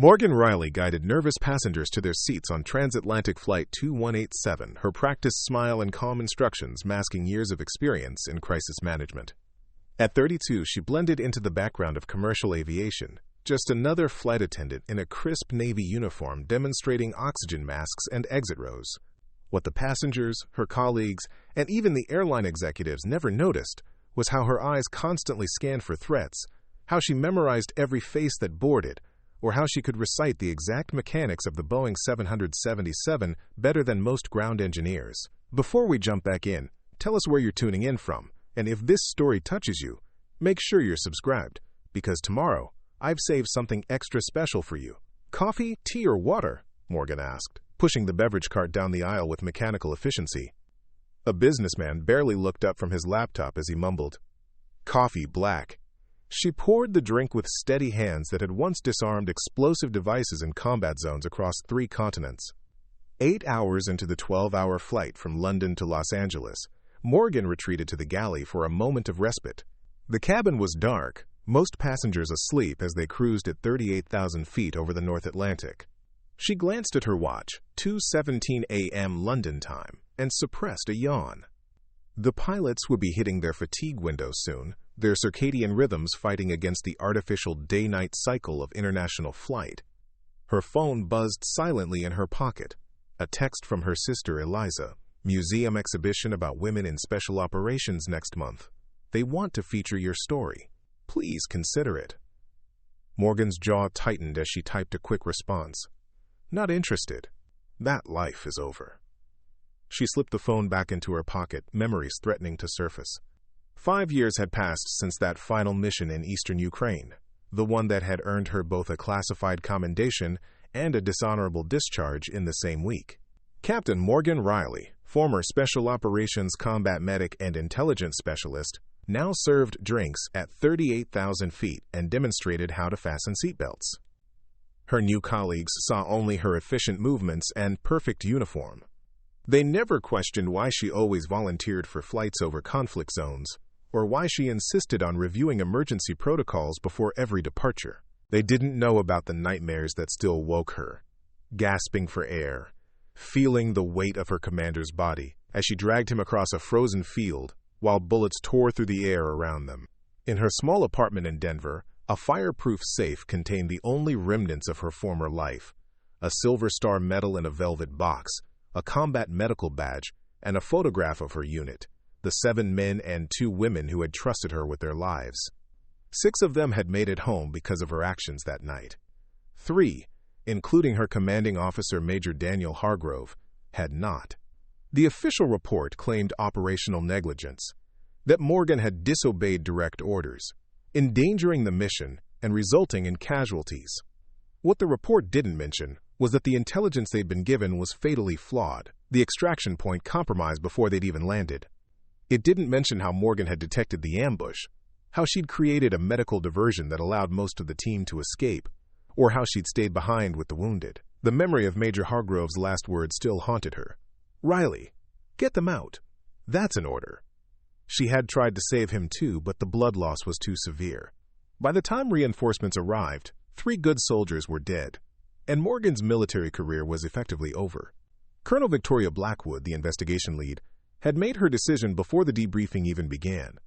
Morgan Riley guided nervous passengers to their seats on TransAtlantic Flight 2187, her practiced smile and calm instructions masking years of experience in crisis management. At 32, she blended into the background of commercial aviation, just another flight attendant in a crisp Navy uniform demonstrating oxygen masks and exit rows. What the passengers, her colleagues, and even the airline executives never noticed was how her eyes constantly scanned for threats, how she memorized every face that boarded, or how she could recite the exact mechanics of the Boeing 777 better than most ground engineers. Before we jump back in, tell us where you're tuning in from, and if this story touches you, make sure you're subscribed, because tomorrow, I've saved something extra special for you. Coffee, tea, or water? Morgan asked, pushing the beverage cart down the aisle with mechanical efficiency. A businessman barely looked up from his laptop as he mumbled, "Coffee, black." She poured the drink with steady hands that had once disarmed explosive devices in combat zones across 3 continents. 8 hours into the 12-hour flight from London to Los Angeles, Morgan retreated to the galley for a moment of respite. The cabin was dark, most passengers asleep as they cruised at 38,000 feet over the North Atlantic. She glanced at her watch, 2:17 a.m. London time, and suppressed a yawn. The pilots would be hitting their fatigue window soon, their circadian rhythms fighting against the artificial day-night cycle of international flight. Her phone buzzed silently in her pocket. A text from her sister Eliza. Museum exhibition about women in special operations next month. They want to feature your story. Please consider it. Morgan's jaw tightened as she typed a quick response. Not interested. That life is over. She slipped the phone back into her pocket, memories threatening to surface. 5 years had passed since that final mission in eastern Ukraine, the one that had earned her both a classified commendation and a dishonorable discharge in the same week. Captain Morgan Riley, former Special Operations Combat Medic and Intelligence Specialist, now served drinks at 38,000 feet and demonstrated how to fasten seatbelts. Her new colleagues saw only her efficient movements and perfect uniform. They never questioned why she always volunteered for flights over conflict zones, or why she insisted on reviewing emergency protocols before every departure. They didn't know about the nightmares that still woke her, gasping for air, feeling the weight of her commander's body as she dragged him across a frozen field while bullets tore through the air around them. In her small apartment in Denver, a fireproof safe contained the only remnants of her former life, a Silver Star medal in a velvet box, a combat medical badge, and a photograph of her unit, the 7 men and 2 women who had trusted her with their lives. 6 of them had made it home because of her actions that night. 3, including her commanding officer Major Daniel Hargrove, had not. The official report claimed operational negligence, that Morgan had disobeyed direct orders, endangering the mission and resulting in casualties. What the report didn't mention was that the intelligence they'd been given was fatally flawed, the extraction point compromised before they'd even landed. It didn't mention how Morgan had detected the ambush, how she'd created a medical diversion that allowed most of the team to escape, or how she'd stayed behind with the wounded. The memory of Major Hargrove's last words still haunted her. "Riley, get them out. That's an order." She had tried to save him too, but the blood loss was too severe. By the time reinforcements arrived, 3 good soldiers were dead, and Morgan's military career was effectively over. Colonel Victoria Blackwood, the investigation lead, had made her decision before the debriefing even began.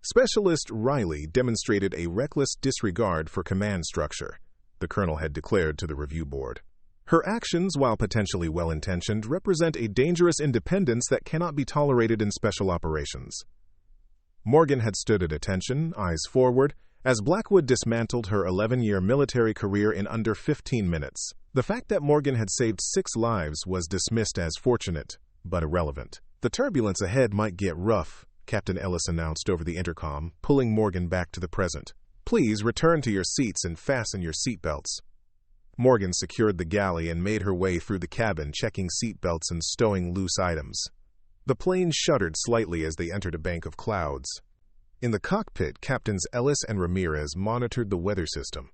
Specialist Riley demonstrated a reckless disregard for command structure, the colonel had declared to the review board. Her actions, while potentially well-intentioned, represent a dangerous independence that cannot be tolerated in special operations. Morgan had stood at attention, eyes forward, as Blackwood dismantled her 11-year military career in under 15 minutes. The fact that Morgan had saved 6 lives was dismissed as fortunate, but irrelevant. "The turbulence ahead might get rough," Captain Ellis announced over the intercom, pulling Morgan back to the present. "Please return to your seats and fasten your seatbelts." Morgan secured the galley and made her way through the cabin, checking seatbelts and stowing loose items. The plane shuddered slightly as they entered a bank of clouds. In the cockpit, Captains Ellis and Ramirez monitored the weather system,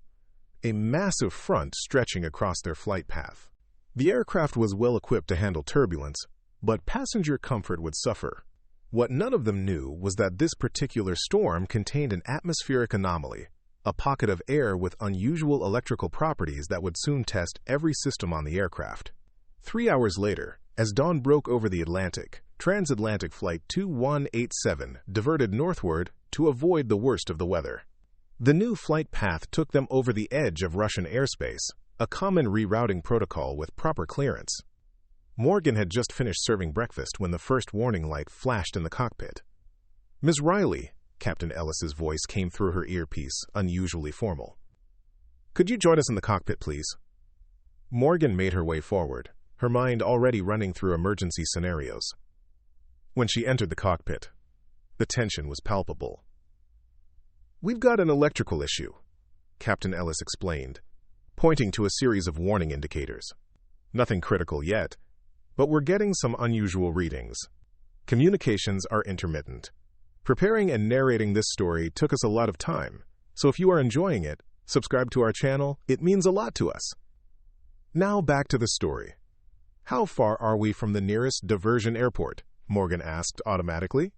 a massive front stretching across their flight path. The aircraft was well equipped to handle turbulence, but passenger comfort would suffer. What none of them knew was that this particular storm contained an atmospheric anomaly, a pocket of air with unusual electrical properties that would soon test every system on the aircraft. 3 hours later, as dawn broke over the Atlantic, TransAtlantic Flight 2187 diverted northward to avoid the worst of the weather. The new flight path took them over the edge of Russian airspace, a common rerouting protocol with proper clearance. Morgan had just finished serving breakfast when the first warning light flashed in the cockpit. "Ms. Riley," Captain Ellis's voice came through her earpiece, unusually formal. "Could you join us in the cockpit, please?" Morgan made her way forward, her mind already running through emergency scenarios. When she entered the cockpit, the tension was palpable. "We've got an electrical issue," Captain Ellis explained, pointing to a series of warning indicators. "Nothing critical yet, but we're getting some unusual readings. Communications are intermittent. Preparing and narrating this story took us a lot of time, so if you are enjoying it, subscribe to our channel. It means a lot to us." Now back to the story. "How far are we from the nearest diversion airport?" Morgan asked automatically.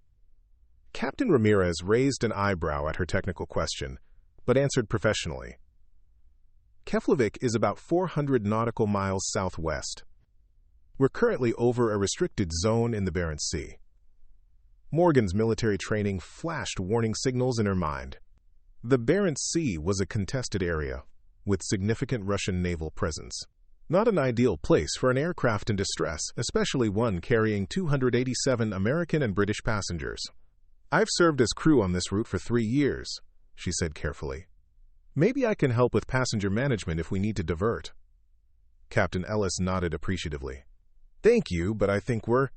Captain Ramirez raised an eyebrow at her technical question, but answered professionally. "Keflavik is about 400 nautical miles southwest. We're currently over a restricted zone in the Barents Sea." Morgan's military training flashed warning signals in her mind. The Barents Sea was a contested area, with significant Russian naval presence. Not an ideal place for an aircraft in distress, especially one carrying 287 American and British passengers. "I've served as crew on this route for 3 years, she said carefully. "Maybe I can help with passenger management if we need to divert." Captain Ellis nodded appreciatively. "Thank you, but I think we're—"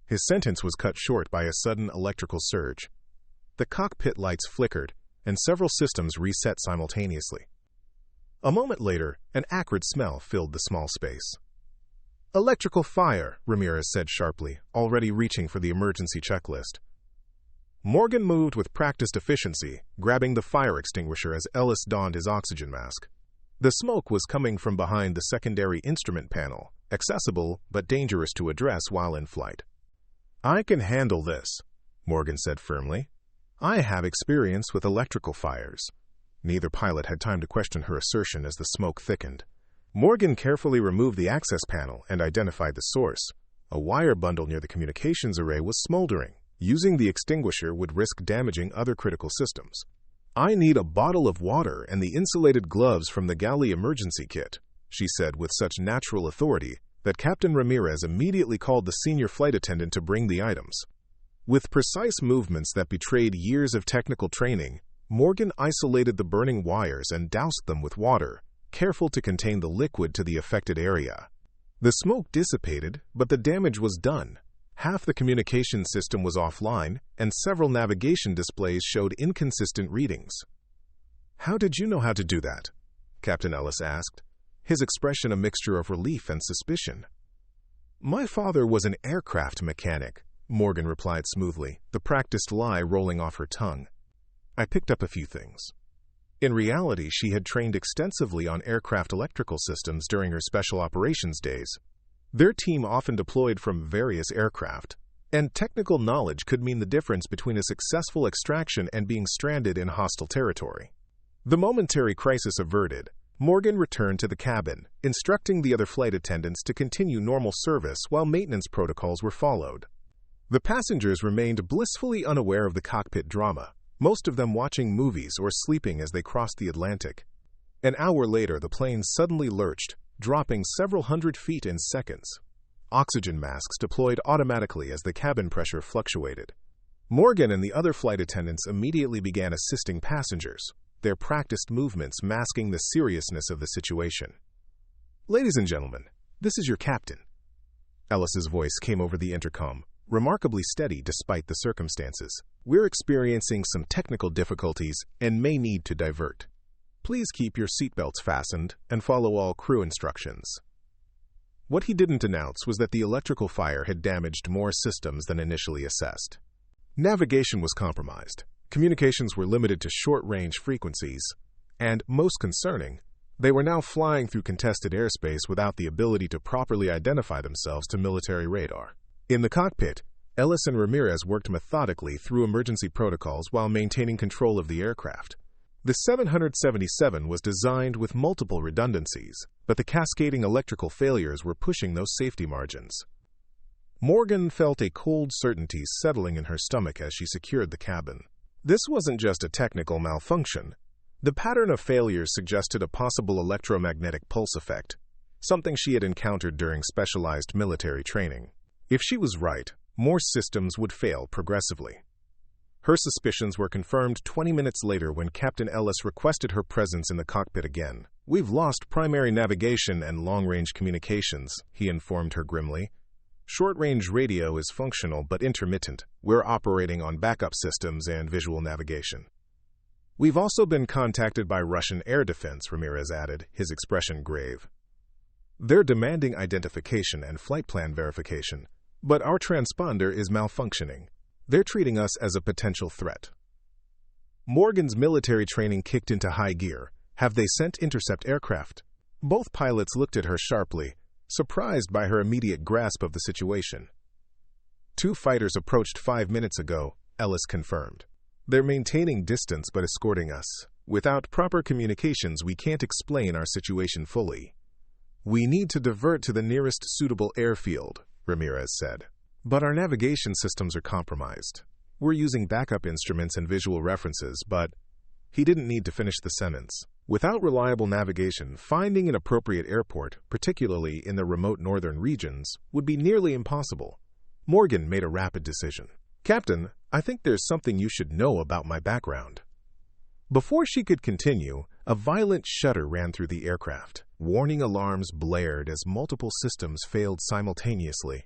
His sentence was cut short by a sudden electrical surge. The cockpit lights flickered, and several systems reset simultaneously. A moment later, an acrid smell filled the small space. "Electrical fire," Ramirez said sharply, already reaching for the emergency checklist. Morgan moved with practiced efficiency, grabbing the fire extinguisher as Ellis donned his oxygen mask. The smoke was coming from behind the secondary instrument panel, accessible but dangerous to address while in flight. "I can handle this," Morgan said firmly. "I have experience with electrical fires." Neither pilot had time to question her assertion as the smoke thickened. Morgan carefully removed the access panel and identified the source. A wire bundle near the communications array was smoldering. Using the extinguisher would risk damaging other critical systems. "I need a bottle of water and the insulated gloves from the galley emergency kit," she said with such natural authority that Captain Ramirez immediately called the senior flight attendant to bring the items. With precise movements that betrayed years of technical training, Morgan isolated the burning wires and doused them with water, careful to contain the liquid to the affected area. The smoke dissipated, but the damage was done. Half the communication system was offline, and several navigation displays showed inconsistent readings. "How did you know how to do that?" Captain Ellis asked, his expression a mixture of relief and suspicion. "My father was an aircraft mechanic," Morgan replied smoothly, the practiced lie rolling off her tongue. "I picked up a few things." In reality, she had trained extensively on aircraft electrical systems during her special operations days. Their team often deployed from various aircraft, and technical knowledge could mean the difference between a successful extraction and being stranded in hostile territory. The momentary crisis averted, Morgan returned to the cabin, instructing the other flight attendants to continue normal service while maintenance protocols were followed. The passengers remained blissfully unaware of the cockpit drama, most of them watching movies or sleeping as they crossed the Atlantic. An hour later, the plane suddenly lurched, dropping several hundred feet in seconds. Oxygen masks deployed automatically as the cabin pressure fluctuated. Morgan and the other flight attendants immediately began assisting passengers, their practiced movements masking the seriousness of the situation. "Ladies and gentlemen, this is your captain." Ellis's voice came over the intercom, remarkably steady despite the circumstances. "We're experiencing some technical difficulties and may need to divert. Please keep your seatbelts fastened and follow all crew instructions." What he didn't announce was that the electrical fire had damaged more systems than initially assessed. Navigation was compromised, communications were limited to short-range frequencies, and, most concerning, they were now flying through contested airspace without the ability to properly identify themselves to military radar. In the cockpit, Ellis and Ramirez worked methodically through emergency protocols while maintaining control of the aircraft. The 777 was designed with multiple redundancies, but the cascading electrical failures were pushing those safety margins. Morgan felt a cold certainty settling in her stomach as she secured the cabin. This wasn't just a technical malfunction. The pattern of failures suggested a possible electromagnetic pulse effect, something she had encountered during specialized military training. If she was right, more systems would fail progressively. Her suspicions were confirmed 20 minutes later when Captain Ellis requested her presence in the cockpit again. "We've lost primary navigation and long-range communications," he informed her grimly. "Short-range radio is functional but intermittent. We're operating on backup systems and visual navigation." "We've also been contacted by Russian air defense," Ramirez added, his expression grave. "They're demanding identification and flight plan verification, but our transponder is malfunctioning. They're treating us as a potential threat." Morgan's military training kicked into high gear. "Have they sent intercept aircraft?" Both pilots looked at her sharply, surprised by her immediate grasp of the situation. "Two fighters approached 5 minutes ago," Ellis confirmed. "They're maintaining distance but escorting us. Without proper communications, we can't explain our situation fully." "We need to divert to the nearest suitable airfield," Ramirez said. "But our navigation systems are compromised. We're using backup instruments and visual references, but..." He didn't need to finish the sentence. Without reliable navigation, finding an appropriate airport, particularly in the remote northern regions, would be nearly impossible. Morgan made a rapid decision. "Captain, I think there's something you should know about my background." Before she could continue, a violent shudder ran through the aircraft. Warning alarms blared as multiple systems failed simultaneously.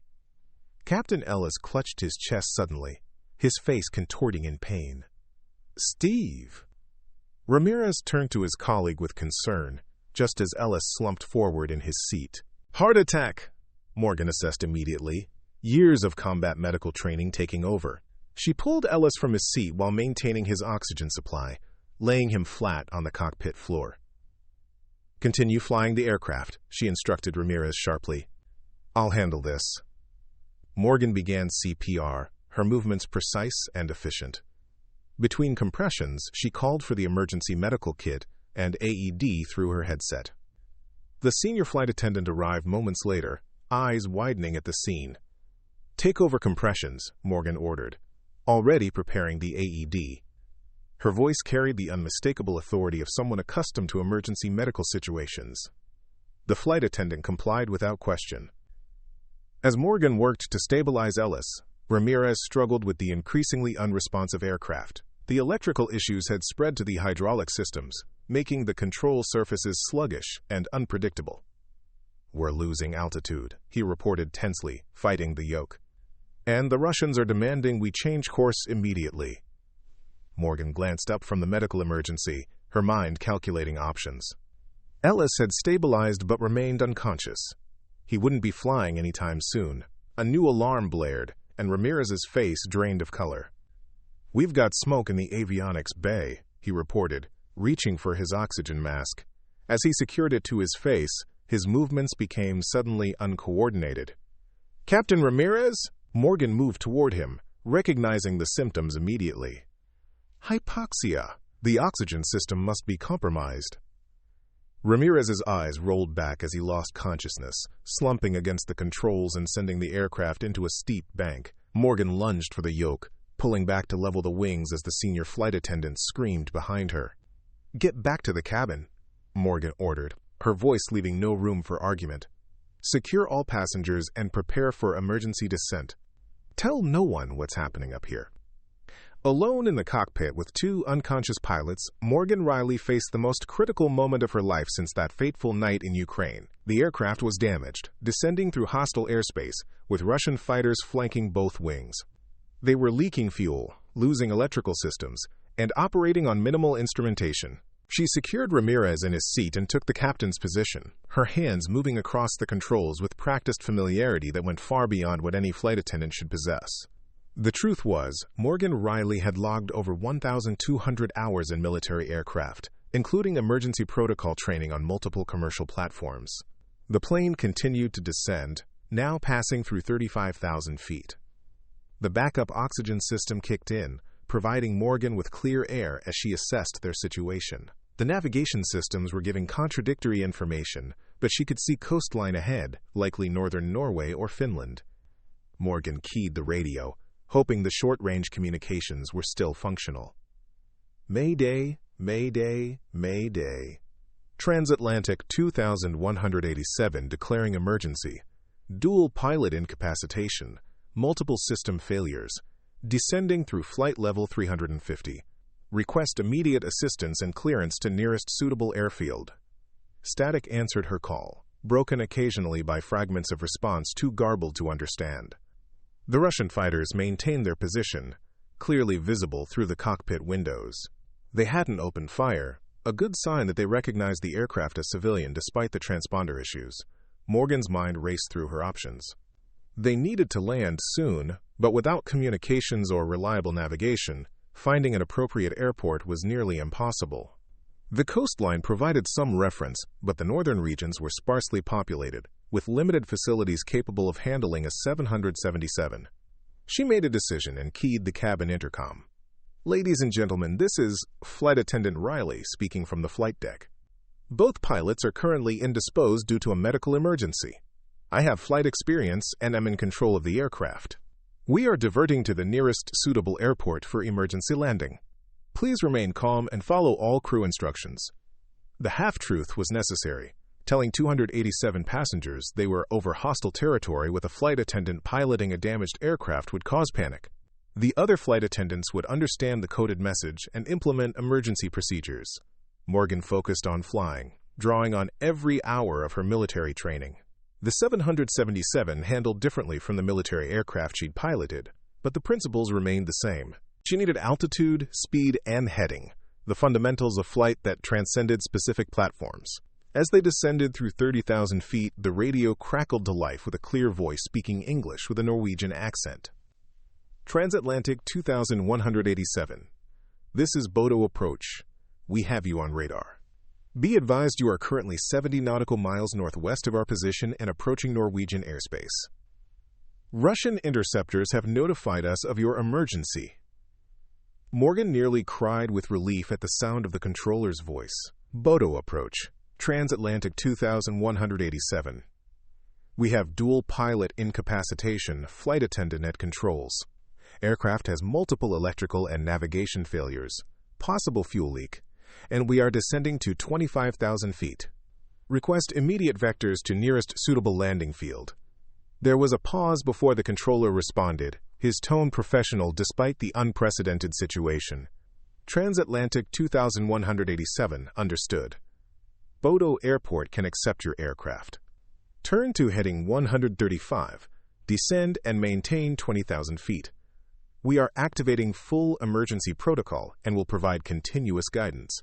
Captain Ellis clutched his chest suddenly, his face contorting in pain. "Steve!" Ramirez turned to his colleague with concern, just as Ellis slumped forward in his seat. "Heart attack," Morgan assessed immediately, years of combat medical training taking over. She pulled Ellis from his seat while maintaining his oxygen supply, laying him flat on the cockpit floor. "Continue flying the aircraft," she instructed Ramirez sharply. "I'll handle this." Morgan began CPR, her movements precise and efficient. Between compressions, she called for the emergency medical kit and AED through her headset. The senior flight attendant arrived moments later, eyes widening at the scene. "Take over compressions," Morgan ordered, already preparing the AED. Her voice carried the unmistakable authority of someone accustomed to emergency medical situations. The flight attendant complied without question. As Morgan worked to stabilize Ellis, Ramirez struggled with the increasingly unresponsive aircraft. The electrical issues had spread to the hydraulic systems, making the control surfaces sluggish and unpredictable. "We're losing altitude," he reported tensely, fighting the yoke. "And the Russians are demanding we change course immediately." Morgan glanced up from the medical emergency, her mind calculating options. Ellis had stabilized but remained unconscious. He wouldn't be flying anytime soon. A new alarm blared, and Ramirez's face drained of color. "We've got smoke in the avionics bay," he reported, reaching for his oxygen mask. As he secured it to his face, his movements became suddenly uncoordinated. "Captain Ramirez?" Morgan moved toward him, recognizing the symptoms immediately. "Hypoxia. The oxygen system must be compromised." Ramirez's eyes rolled back as he lost consciousness, slumping against the controls and sending the aircraft into a steep bank. Morgan lunged for the yoke, pulling back to level the wings as the senior flight attendant screamed behind her. "Get back to the cabin," Morgan ordered, her voice leaving no room for argument. "Secure all passengers and prepare for emergency descent. Tell no one what's happening up here." Alone in the cockpit with two unconscious pilots, Morgan Riley faced the most critical moment of her life since that fateful night in Ukraine. The aircraft was damaged, descending through hostile airspace, with Russian fighters flanking both wings. They were leaking fuel, losing electrical systems, and operating on minimal instrumentation. She secured Ramirez in his seat and took the captain's position, her hands moving across the controls with practiced familiarity that went far beyond what any flight attendant should possess. The truth was, Morgan Riley had logged over 1,200 hours in military aircraft, including emergency protocol training on multiple commercial platforms. The plane continued to descend, now passing through 35,000 feet. The backup oxygen system kicked in, providing Morgan with clear air as she assessed their situation. The navigation systems were giving contradictory information, but she could see coastline ahead, likely northern Norway or Finland. Morgan keyed the radio, hoping the short-range communications were still functional. Mayday, Mayday, Mayday. TransAtlantic 2187 declaring emergency. Dual pilot incapacitation. Multiple system failures. Descending through flight level 350. Request immediate assistance and clearance to nearest suitable airfield. Static answered her call, broken occasionally by fragments of response too garbled to understand. The Russian fighters maintained their position, clearly visible through the cockpit windows. They hadn't opened fire, a good sign that they recognized the aircraft as civilian despite the transponder issues. Morgan's mind raced through her options. They needed to land soon, but without communications or reliable navigation, finding an appropriate airport was nearly impossible. The coastline provided some reference, but the northern regions were sparsely populated, with limited facilities capable of handling a 777. She made a decision and keyed the cabin intercom. "Ladies and gentlemen, this is Flight Attendant Riley speaking from the flight deck. Both pilots are currently indisposed due to a medical emergency. I have flight experience and am in control of the aircraft. We are diverting to the nearest suitable airport for emergency landing. Please remain calm and follow all crew instructions." The half-truth was necessary, telling 287 passengers they were over hostile territory with a flight attendant piloting a damaged aircraft would cause panic. The other flight attendants would understand the coded message and implement emergency procedures. Morgan focused on flying, drawing on every hour of her military training. The 777 handled differently from the military aircraft she'd piloted, but the principles remained the same. She needed altitude, speed, and heading, the fundamentals of flight that transcended specific platforms. As they descended through 30,000 feet, the radio crackled to life with a clear voice speaking English with a Norwegian accent. TransAtlantic 2187. This is Bodo Approach. We have you on radar. Be advised you are currently 70 nautical miles northwest of our position and approaching Norwegian airspace. Russian interceptors have notified us of your emergency. Morgan nearly cried with relief at the sound of the controller's voice. Bodo Approach. TransAtlantic 2187. We have dual pilot incapacitation, flight attendant at controls. Aircraft has multiple electrical and navigation failures, possible fuel leak, and we are descending to 25,000 feet. Request immediate vectors to nearest suitable landing field. There was a pause before the controller responded, his tone professional despite the unprecedented situation. TransAtlantic 2187 understood. Bodo Airport can accept your aircraft. Turn to heading 135, descend and maintain 20,000 feet. We are activating full emergency protocol and will provide continuous guidance.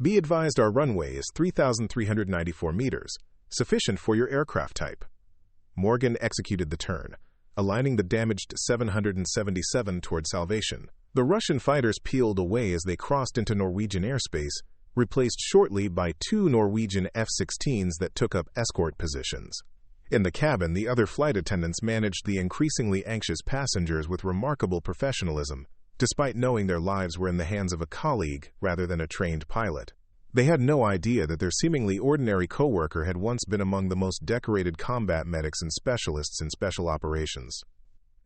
Be advised our runway is 3,394 meters, sufficient for your aircraft type. Morgan executed the turn, aligning the damaged 777 toward salvation. The Russian fighters peeled away as they crossed into Norwegian airspace, replaced shortly by 2 Norwegian F-16s that took up escort positions. In the cabin, the other flight attendants managed the increasingly anxious passengers with remarkable professionalism, despite knowing their lives were in the hands of a colleague rather than a trained pilot. They had no idea that their seemingly ordinary coworker had once been among the most decorated combat medics and specialists in special operations.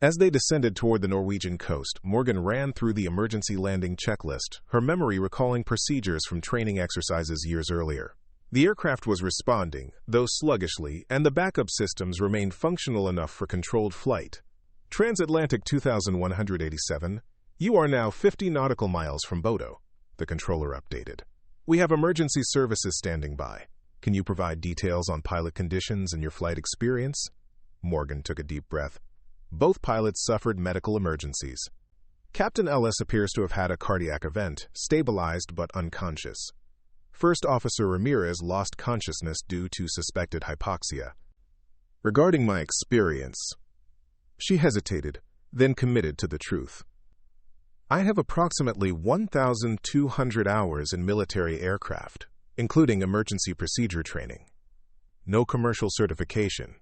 As they descended toward the Norwegian coast, Morgan ran through the emergency landing checklist, her memory recalling procedures from training exercises years earlier. The aircraft was responding, though sluggishly, and the backup systems remained functional enough for controlled flight. TransAtlantic 2187, you are now 50 nautical miles from Bodo, the controller updated. We have emergency services standing by. Can you provide details on pilot conditions and your flight experience? Morgan took a deep breath. Both pilots suffered medical emergencies. Captain Ellis appears to have had a cardiac event, stabilized but unconscious. First Officer Ramirez lost consciousness due to suspected hypoxia. Regarding my experience, she hesitated, then committed to the truth. I have approximately 1,200 hours in military aircraft, including emergency procedure training. No commercial certification.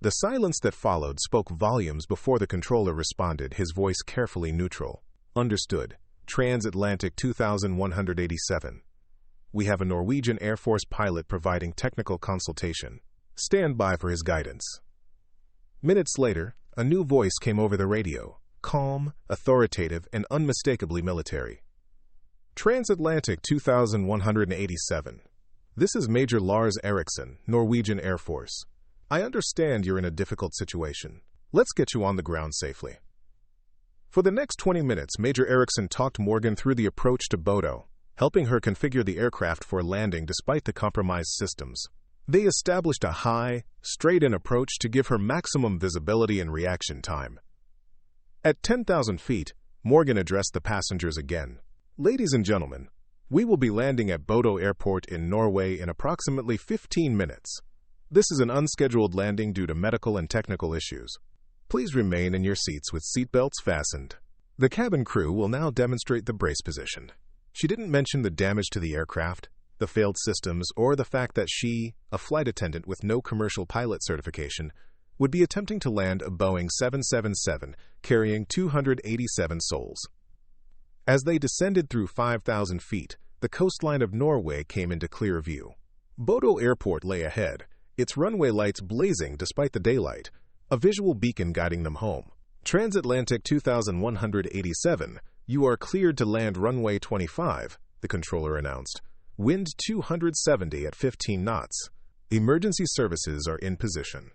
The silence that followed spoke volumes before the controller responded, his voice carefully neutral. Understood. TransAtlantic 2187. We have a Norwegian Air Force pilot providing technical consultation. Stand by for his guidance. Minutes later, a new voice came over the radio, calm, authoritative, and unmistakably military. TransAtlantic 2187. This is Major Lars Eriksson, Norwegian Air Force. I understand you're in a difficult situation. Let's get you on the ground safely. For the next 20 minutes, Major Eriksson talked Morgan through the approach to Bodo, helping her configure the aircraft for landing despite the compromised systems. They established a high, straight-in approach to give her maximum visibility and reaction time. At 10,000 feet, Morgan addressed the passengers again. Ladies and gentlemen, we will be landing at Bodo Airport in Norway in approximately 15 minutes. This is an unscheduled landing due to medical and technical issues. Please remain in your seats with seatbelts fastened. The cabin crew will now demonstrate the brace position. She didn't mention the damage to the aircraft, the failed systems, or the fact that she, a flight attendant with no commercial pilot certification, would be attempting to land a Boeing 777 carrying 287 souls. As they descended through 5,000 feet, the coastline of Norway came into clear view. Bodo Airport lay ahead, its runway lights blazing despite the daylight, a visual beacon guiding them home. TransAtlantic 2187, you are cleared to land runway 25, the controller announced. Wind 270 at 15 knots. Emergency services are in position.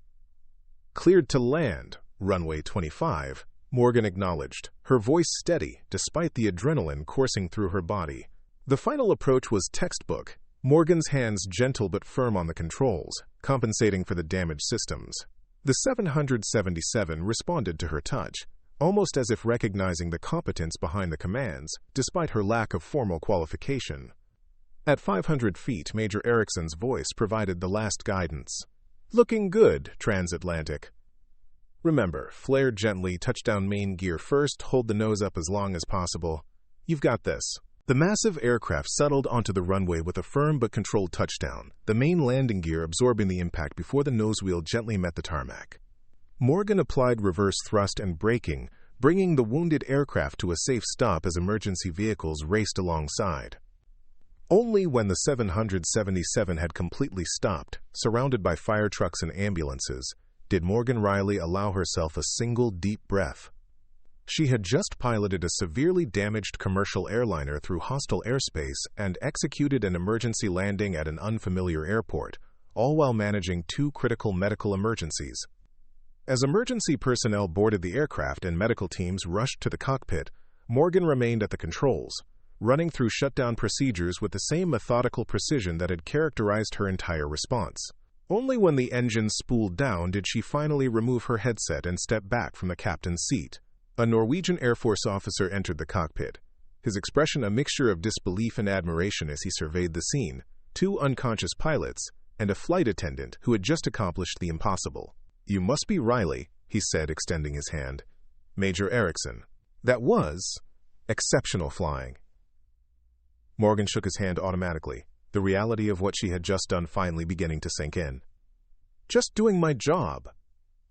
Cleared to land, runway 25, Morgan acknowledged, her voice steady despite the adrenaline coursing through her body. The final approach was textbook, Morgan's hands gentle but firm on the controls, compensating for the damaged systems. The 777 responded to her touch, almost as if recognizing the competence behind the commands, despite her lack of formal qualification. At 500 feet, Major Eriksson's voice provided the last guidance. Looking good, TransAtlantic. Remember, flare gently, touchdown main gear first, hold the nose up as long as possible. You've got this. The massive aircraft settled onto the runway with a firm but controlled touchdown, the main landing gear absorbing the impact before the nose wheel gently met the tarmac. Morgan applied reverse thrust and braking, bringing the wounded aircraft to a safe stop as emergency vehicles raced alongside. Only when the 777 had completely stopped, surrounded by fire trucks and ambulances, did Morgan Riley allow herself a single deep breath. She had just piloted a severely damaged commercial airliner through hostile airspace and executed an emergency landing at an unfamiliar airport, all while managing two critical medical emergencies. As emergency personnel boarded the aircraft and medical teams rushed to the cockpit, Morgan remained at the controls, running through shutdown procedures with the same methodical precision that had characterized her entire response. Only when the engines spooled down did she finally remove her headset and step back from the captain's seat. A Norwegian Air Force officer entered the cockpit, his expression a mixture of disbelief and admiration as he surveyed the scene, two unconscious pilots, and a flight attendant who had just accomplished the impossible. You must be Riley, he said, extending his hand. Major Eriksson. That was exceptional flying. Morgan shook his hand automatically, the reality of what she had just done finally beginning to sink in. Just doing my job,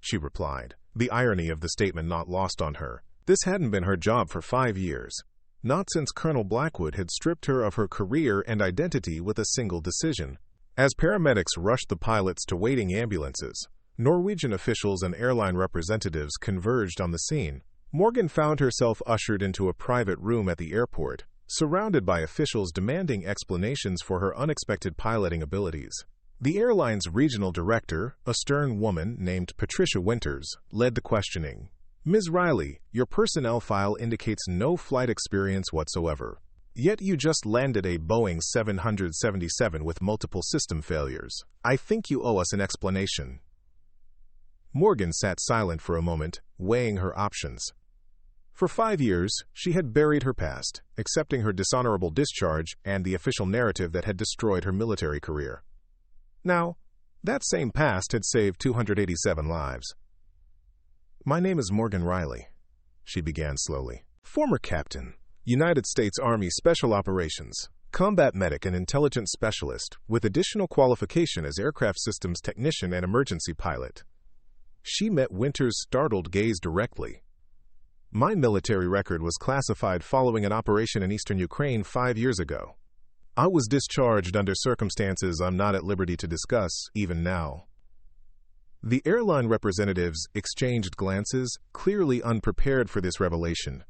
she replied, the irony of the statement not lost on her. This hadn't been her job for 5 years, not since Colonel Blackwood had stripped her of her career and identity with a single decision. As paramedics rushed the pilots to waiting ambulances, Norwegian officials and airline representatives converged on the scene. Morgan found herself ushered into a private room at the airport, surrounded by officials demanding explanations for her unexpected piloting abilities. The airline's regional director, a stern woman named Patricia Winters, led the questioning. Ms. Riley, your personnel file indicates no flight experience whatsoever. Yet you just landed a Boeing 777 with multiple system failures. I think you owe us an explanation. Morgan sat silent for a moment, weighing her options. For 5 years, she had buried her past, accepting her dishonorable discharge and the official narrative that had destroyed her military career. Now, that same past had saved 287 lives. My name is Morgan Riley, she began slowly. Former captain, United States Army Special Operations, combat medic and intelligence specialist, with additional qualification as aircraft systems technician and emergency pilot. She met Winter's startled gaze directly. My military record was classified following an operation in eastern Ukraine 5 years ago. I was discharged under circumstances I'm not at liberty to discuss, even now. The airline representatives exchanged glances, clearly unprepared for this revelation.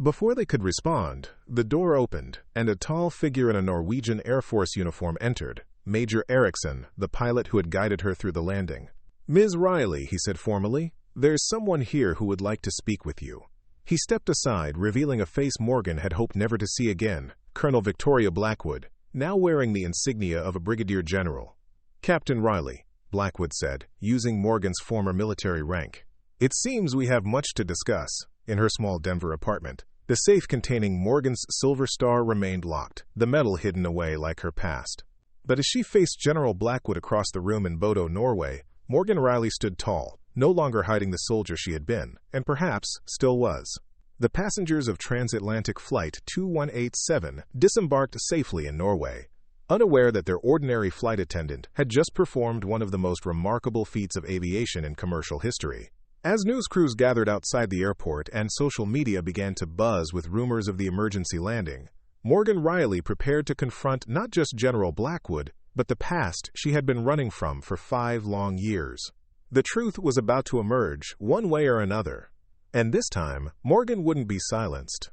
Before they could respond, the door opened, and a tall figure in a Norwegian Air Force uniform entered, Major Eriksson, the pilot who had guided her through the landing. "Ms. Riley," he said formally, "there's someone here who would like to speak with you." He stepped aside, revealing a face Morgan had hoped never to see again, Colonel Victoria Blackwood, now wearing the insignia of a brigadier general. "Captain Riley," Blackwood said, using Morgan's former military rank. "It seems we have much to discuss." In her small Denver apartment, the safe containing Morgan's Silver Star remained locked, the metal hidden away like her past. But as she faced General Blackwood across the room in Bodo, Norway, Morgan Riley stood tall, no longer hiding the soldier she had been, and perhaps still was. The passengers of TransAtlantic Flight 2187 disembarked safely in Norway, unaware that their ordinary flight attendant had just performed one of the most remarkable feats of aviation in commercial history. As news crews gathered outside the airport and social media began to buzz with rumors of the emergency landing, Morgan Riley prepared to confront not just General Blackwood, but the past she had been running from for 5 long years. The truth was about to emerge, one way or another. And this time, Morgan wouldn't be silenced.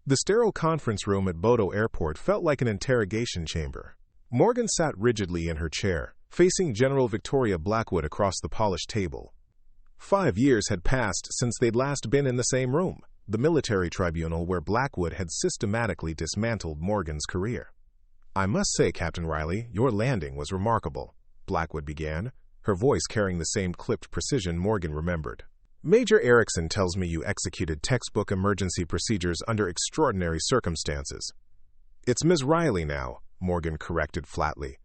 The sterile conference room at Bodo Airport felt like an interrogation chamber. Morgan sat rigidly in her chair, facing General Victoria Blackwood across the polished table. 5 years had passed since they'd last been in the same room, the military tribunal where Blackwood had systematically dismantled Morgan's career. "I must say, Captain Riley, your landing was remarkable," Blackwood began, her voice carrying the same clipped precision Morgan remembered. "Major Eriksson tells me you executed textbook emergency procedures under extraordinary circumstances." "It's Ms. Riley now," Morgan corrected flatly.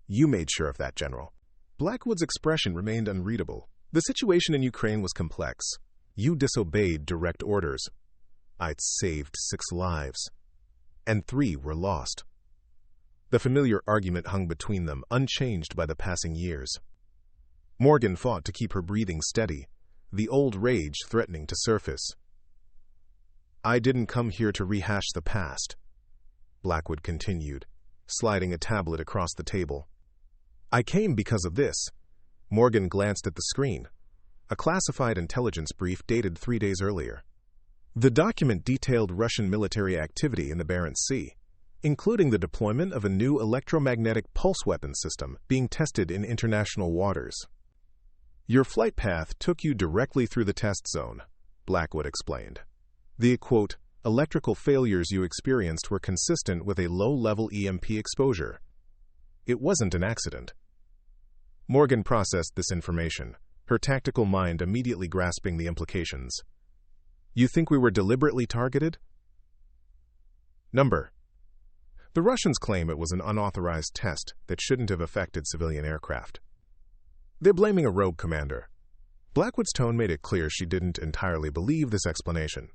"You made sure of that, General." Blackwood's expression remained unreadable. "The situation in Ukraine was complex. You disobeyed direct orders. I'd saved 6 lives, and 3 were lost." The familiar argument hung between them, unchanged by the passing years. Morgan fought to keep her breathing steady, the old rage threatening to surface. "I didn't come here to rehash the past," Blackwood continued, sliding a tablet across the table. "I came because of this." Morgan glanced at the screen, a classified intelligence brief dated 3 days earlier. The document detailed Russian military activity in the Barents Sea, including the deployment of a new electromagnetic pulse weapon system being tested in international waters. "Your flight path took you directly through the test zone," Blackwood explained. "The, quote, electrical failures you experienced were consistent with a low-level EMP exposure. It wasn't an accident." Morgan processed this information, her tactical mind immediately grasping the implications. "You think we were deliberately targeted?" Number. The Russians claim it was an unauthorized test that shouldn't have affected civilian aircraft. They're blaming a rogue commander. Blackwood's tone made it clear she didn't entirely believe this explanation.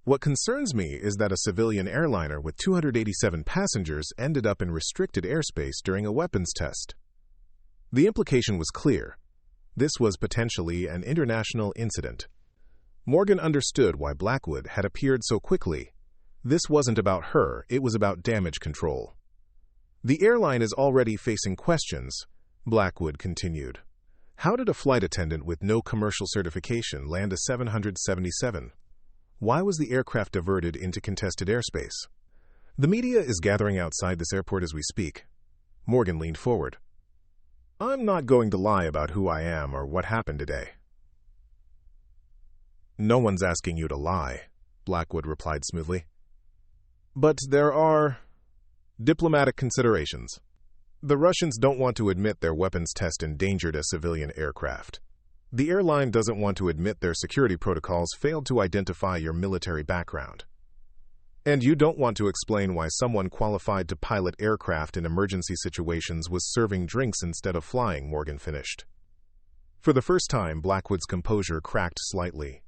"What concerns me is that a civilian airliner with 287 passengers ended up in restricted airspace during a weapons test." The implication was clear. This was potentially an international incident. Morgan understood why Blackwood had appeared so quickly. This wasn't about her, it was about damage control. "The airline is already facing questions," Blackwood continued. "How did a flight attendant with no commercial certification land a 777? Why was the aircraft diverted into contested airspace? The media is gathering outside this airport as we speak." Morgan leaned forward. "I'm not going to lie about who I am or what happened today." "No one's asking you to lie," Blackwood replied smoothly. "But there are diplomatic considerations. The Russians don't want to admit their weapons test endangered a civilian aircraft. The airline doesn't want to admit their security protocols failed to identify your military background. And you don't want to explain why someone qualified to pilot aircraft in emergency situations was serving drinks instead of flying," Morgan finished. For the first time, Blackwood's composure cracked slightly.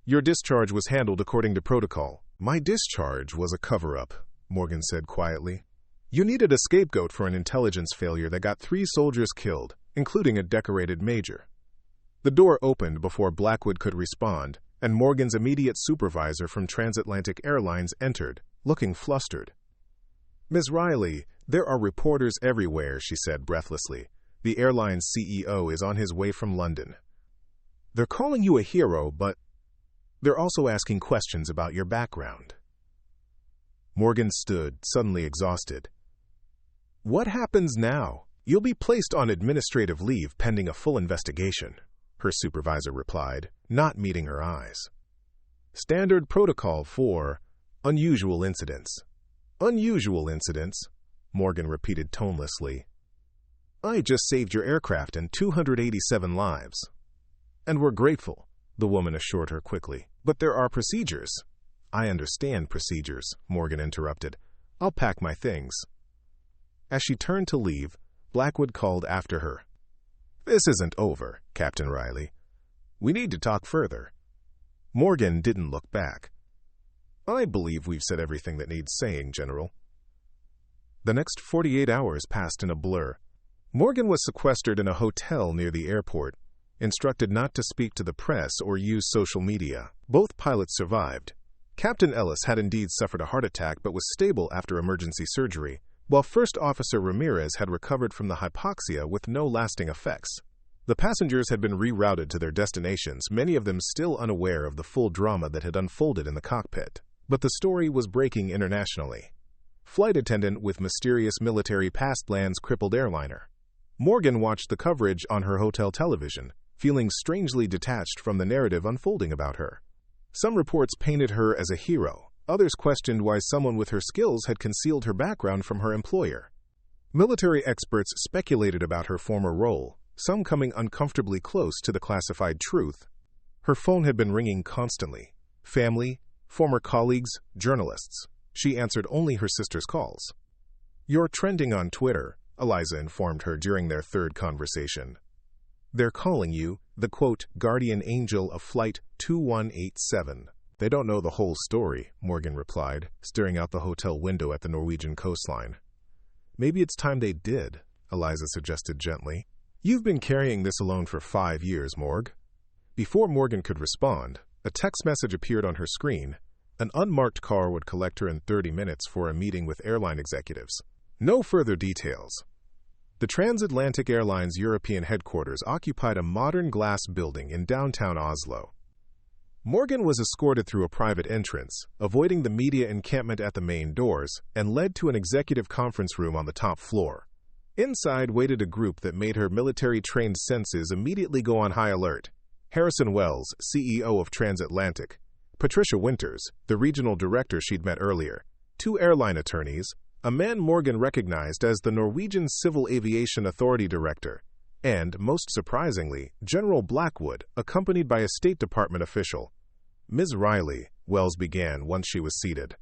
"Your discharge was handled according to protocol." "My discharge was a cover-up," Morgan said quietly. "You needed a scapegoat for an intelligence failure that got 3 soldiers killed, including a decorated major." The door opened before Blackwood could respond, and Morgan's immediate supervisor from TransAtlantic Airlines entered, looking flustered. "Ms. Riley, there are reporters everywhere," she said breathlessly. "The airline's CEO is on his way from London. They're calling you a hero, but they're also asking questions about your background." Morgan stood, suddenly exhausted. "What happens now?" "You'll be placed on administrative leave pending a full investigation," her supervisor replied, not meeting her eyes. "Standard protocol for unusual incidents." "Unusual incidents," Morgan repeated tonelessly. "I just saved your aircraft and 287 lives." "And we're grateful," the woman assured her quickly. "But there are procedures." "I understand procedures," Morgan interrupted. "I'll pack my things." As she turned to leave, Blackwood called after her. "This isn't over, Captain Riley. We need to talk further." Morgan didn't look back. "I believe we've said everything that needs saying, General." The next 48 hours passed in a blur. Morgan was sequestered in a hotel near the airport, instructed not to speak to the press or use social media. Both pilots survived. Captain Ellis had indeed suffered a heart attack but was stable after emergency surgery, while First Officer Ramirez had recovered from the hypoxia with no lasting effects. The passengers had been rerouted to their destinations, many of them still unaware of the full drama that had unfolded in the cockpit. But the story was breaking internationally. Flight attendant with mysterious military past lands crippled airliner. Morgan watched the coverage on her hotel television, feeling strangely detached from the narrative unfolding about her. Some reports painted her as a hero. Others questioned why someone with her skills had concealed her background from her employer. Military experts speculated about her former role, some coming uncomfortably close to the classified truth. Her phone had been ringing constantly. Family, former colleagues, journalists. She answered only her sister's calls. "You're trending on Twitter," Eliza informed her during their third conversation. "They're calling you the, quote, guardian angel of Flight 2187. "They don't know the whole story," Morgan replied, staring out the hotel window at the Norwegian coastline. "Maybe it's time they did," Eliza suggested gently. "You've been carrying this alone for 5 years, Morg." Before Morgan could respond, a text message appeared on her screen. An unmarked car would collect her in 30 minutes for a meeting with airline executives. No further details. The TransAtlantic Airlines European headquarters occupied a modern glass building in downtown Oslo. Morgan was escorted through a private entrance, avoiding the media encampment at the main doors, and led to an executive conference room on the top floor. Inside waited a group that made her military-trained senses immediately go on high alert. Harrison Wells, CEO of TransAtlantic, Patricia Winters, the regional director she'd met earlier, 2 airline attorneys, a man Morgan recognized as the Norwegian Civil Aviation Authority Director, and, most surprisingly, General Blackwood, accompanied by a State Department official. "Ms. Riley," Wells began once she was seated.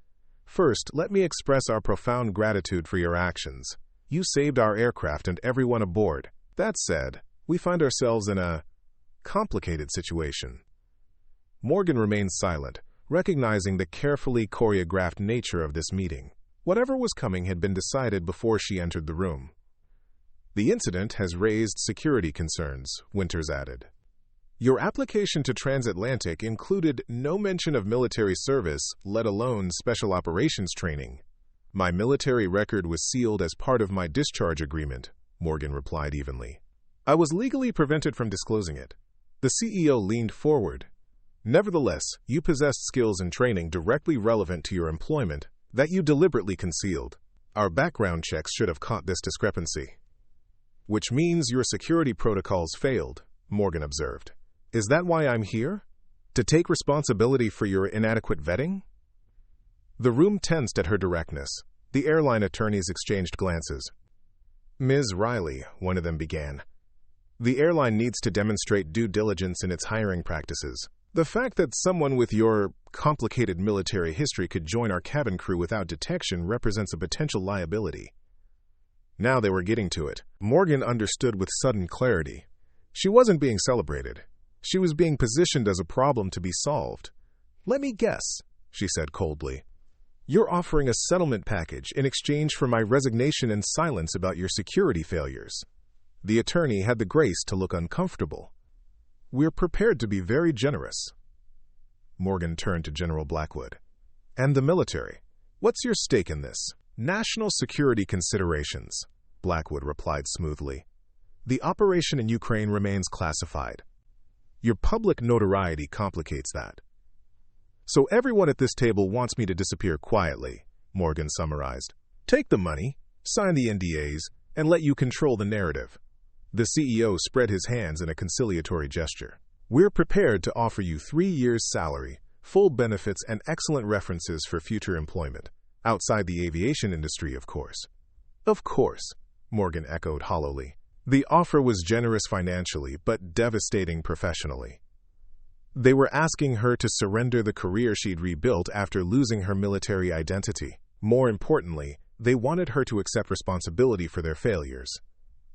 "First, let me express our profound gratitude for your actions. You saved our aircraft and everyone aboard. That said, we find ourselves in a complicated situation." Morgan remained silent, recognizing the carefully choreographed nature of this meeting. Whatever was coming had been decided before she entered the room. "The incident has raised security concerns," Winters added. "Your application to TransAtlantic included no mention of military service, let alone special operations training." "My military record was sealed as part of my discharge agreement," Morgan replied evenly. "I was legally prevented from disclosing it." The CEO leaned forward. "Nevertheless, you possessed skills and training directly relevant to your employment that you deliberately concealed. Our background checks should have caught this discrepancy." "Which means your security protocols failed," Morgan observed. "Is that why I'm here? To take responsibility for your inadequate vetting?" The room tensed at her directness. The airline attorneys exchanged glances. "Ms. Riley," one of them began, "the airline needs to demonstrate due diligence in its hiring practices. The fact that someone with your complicated military history could join our cabin crew without detection represents a potential liability." Now they were getting to it. Morgan understood with sudden clarity. She wasn't being celebrated. She was being positioned as a problem to be solved. "Let me guess," she said coldly. "You're offering a settlement package in exchange for my resignation and silence about your security failures." The attorney had the grace to look uncomfortable. "We're prepared to be very generous." Morgan turned to General Blackwood. "And the military? What's your stake in this?" "National security considerations," Blackwood replied smoothly. "The operation in Ukraine remains classified. Your public notoriety complicates that." "So everyone at this table wants me to disappear quietly," Morgan summarized. "Take the money, sign the NDAs, and let you control the narrative." The CEO spread his hands in a conciliatory gesture. "We're prepared to offer you 3 years' salary, full benefits, and excellent references for future employment. Outside the aviation industry, of course." "Of course," Morgan echoed hollowly. The offer was generous financially, but devastating professionally. They were asking her to surrender the career she'd rebuilt after losing her military identity. More importantly, they wanted her to accept responsibility for their failures.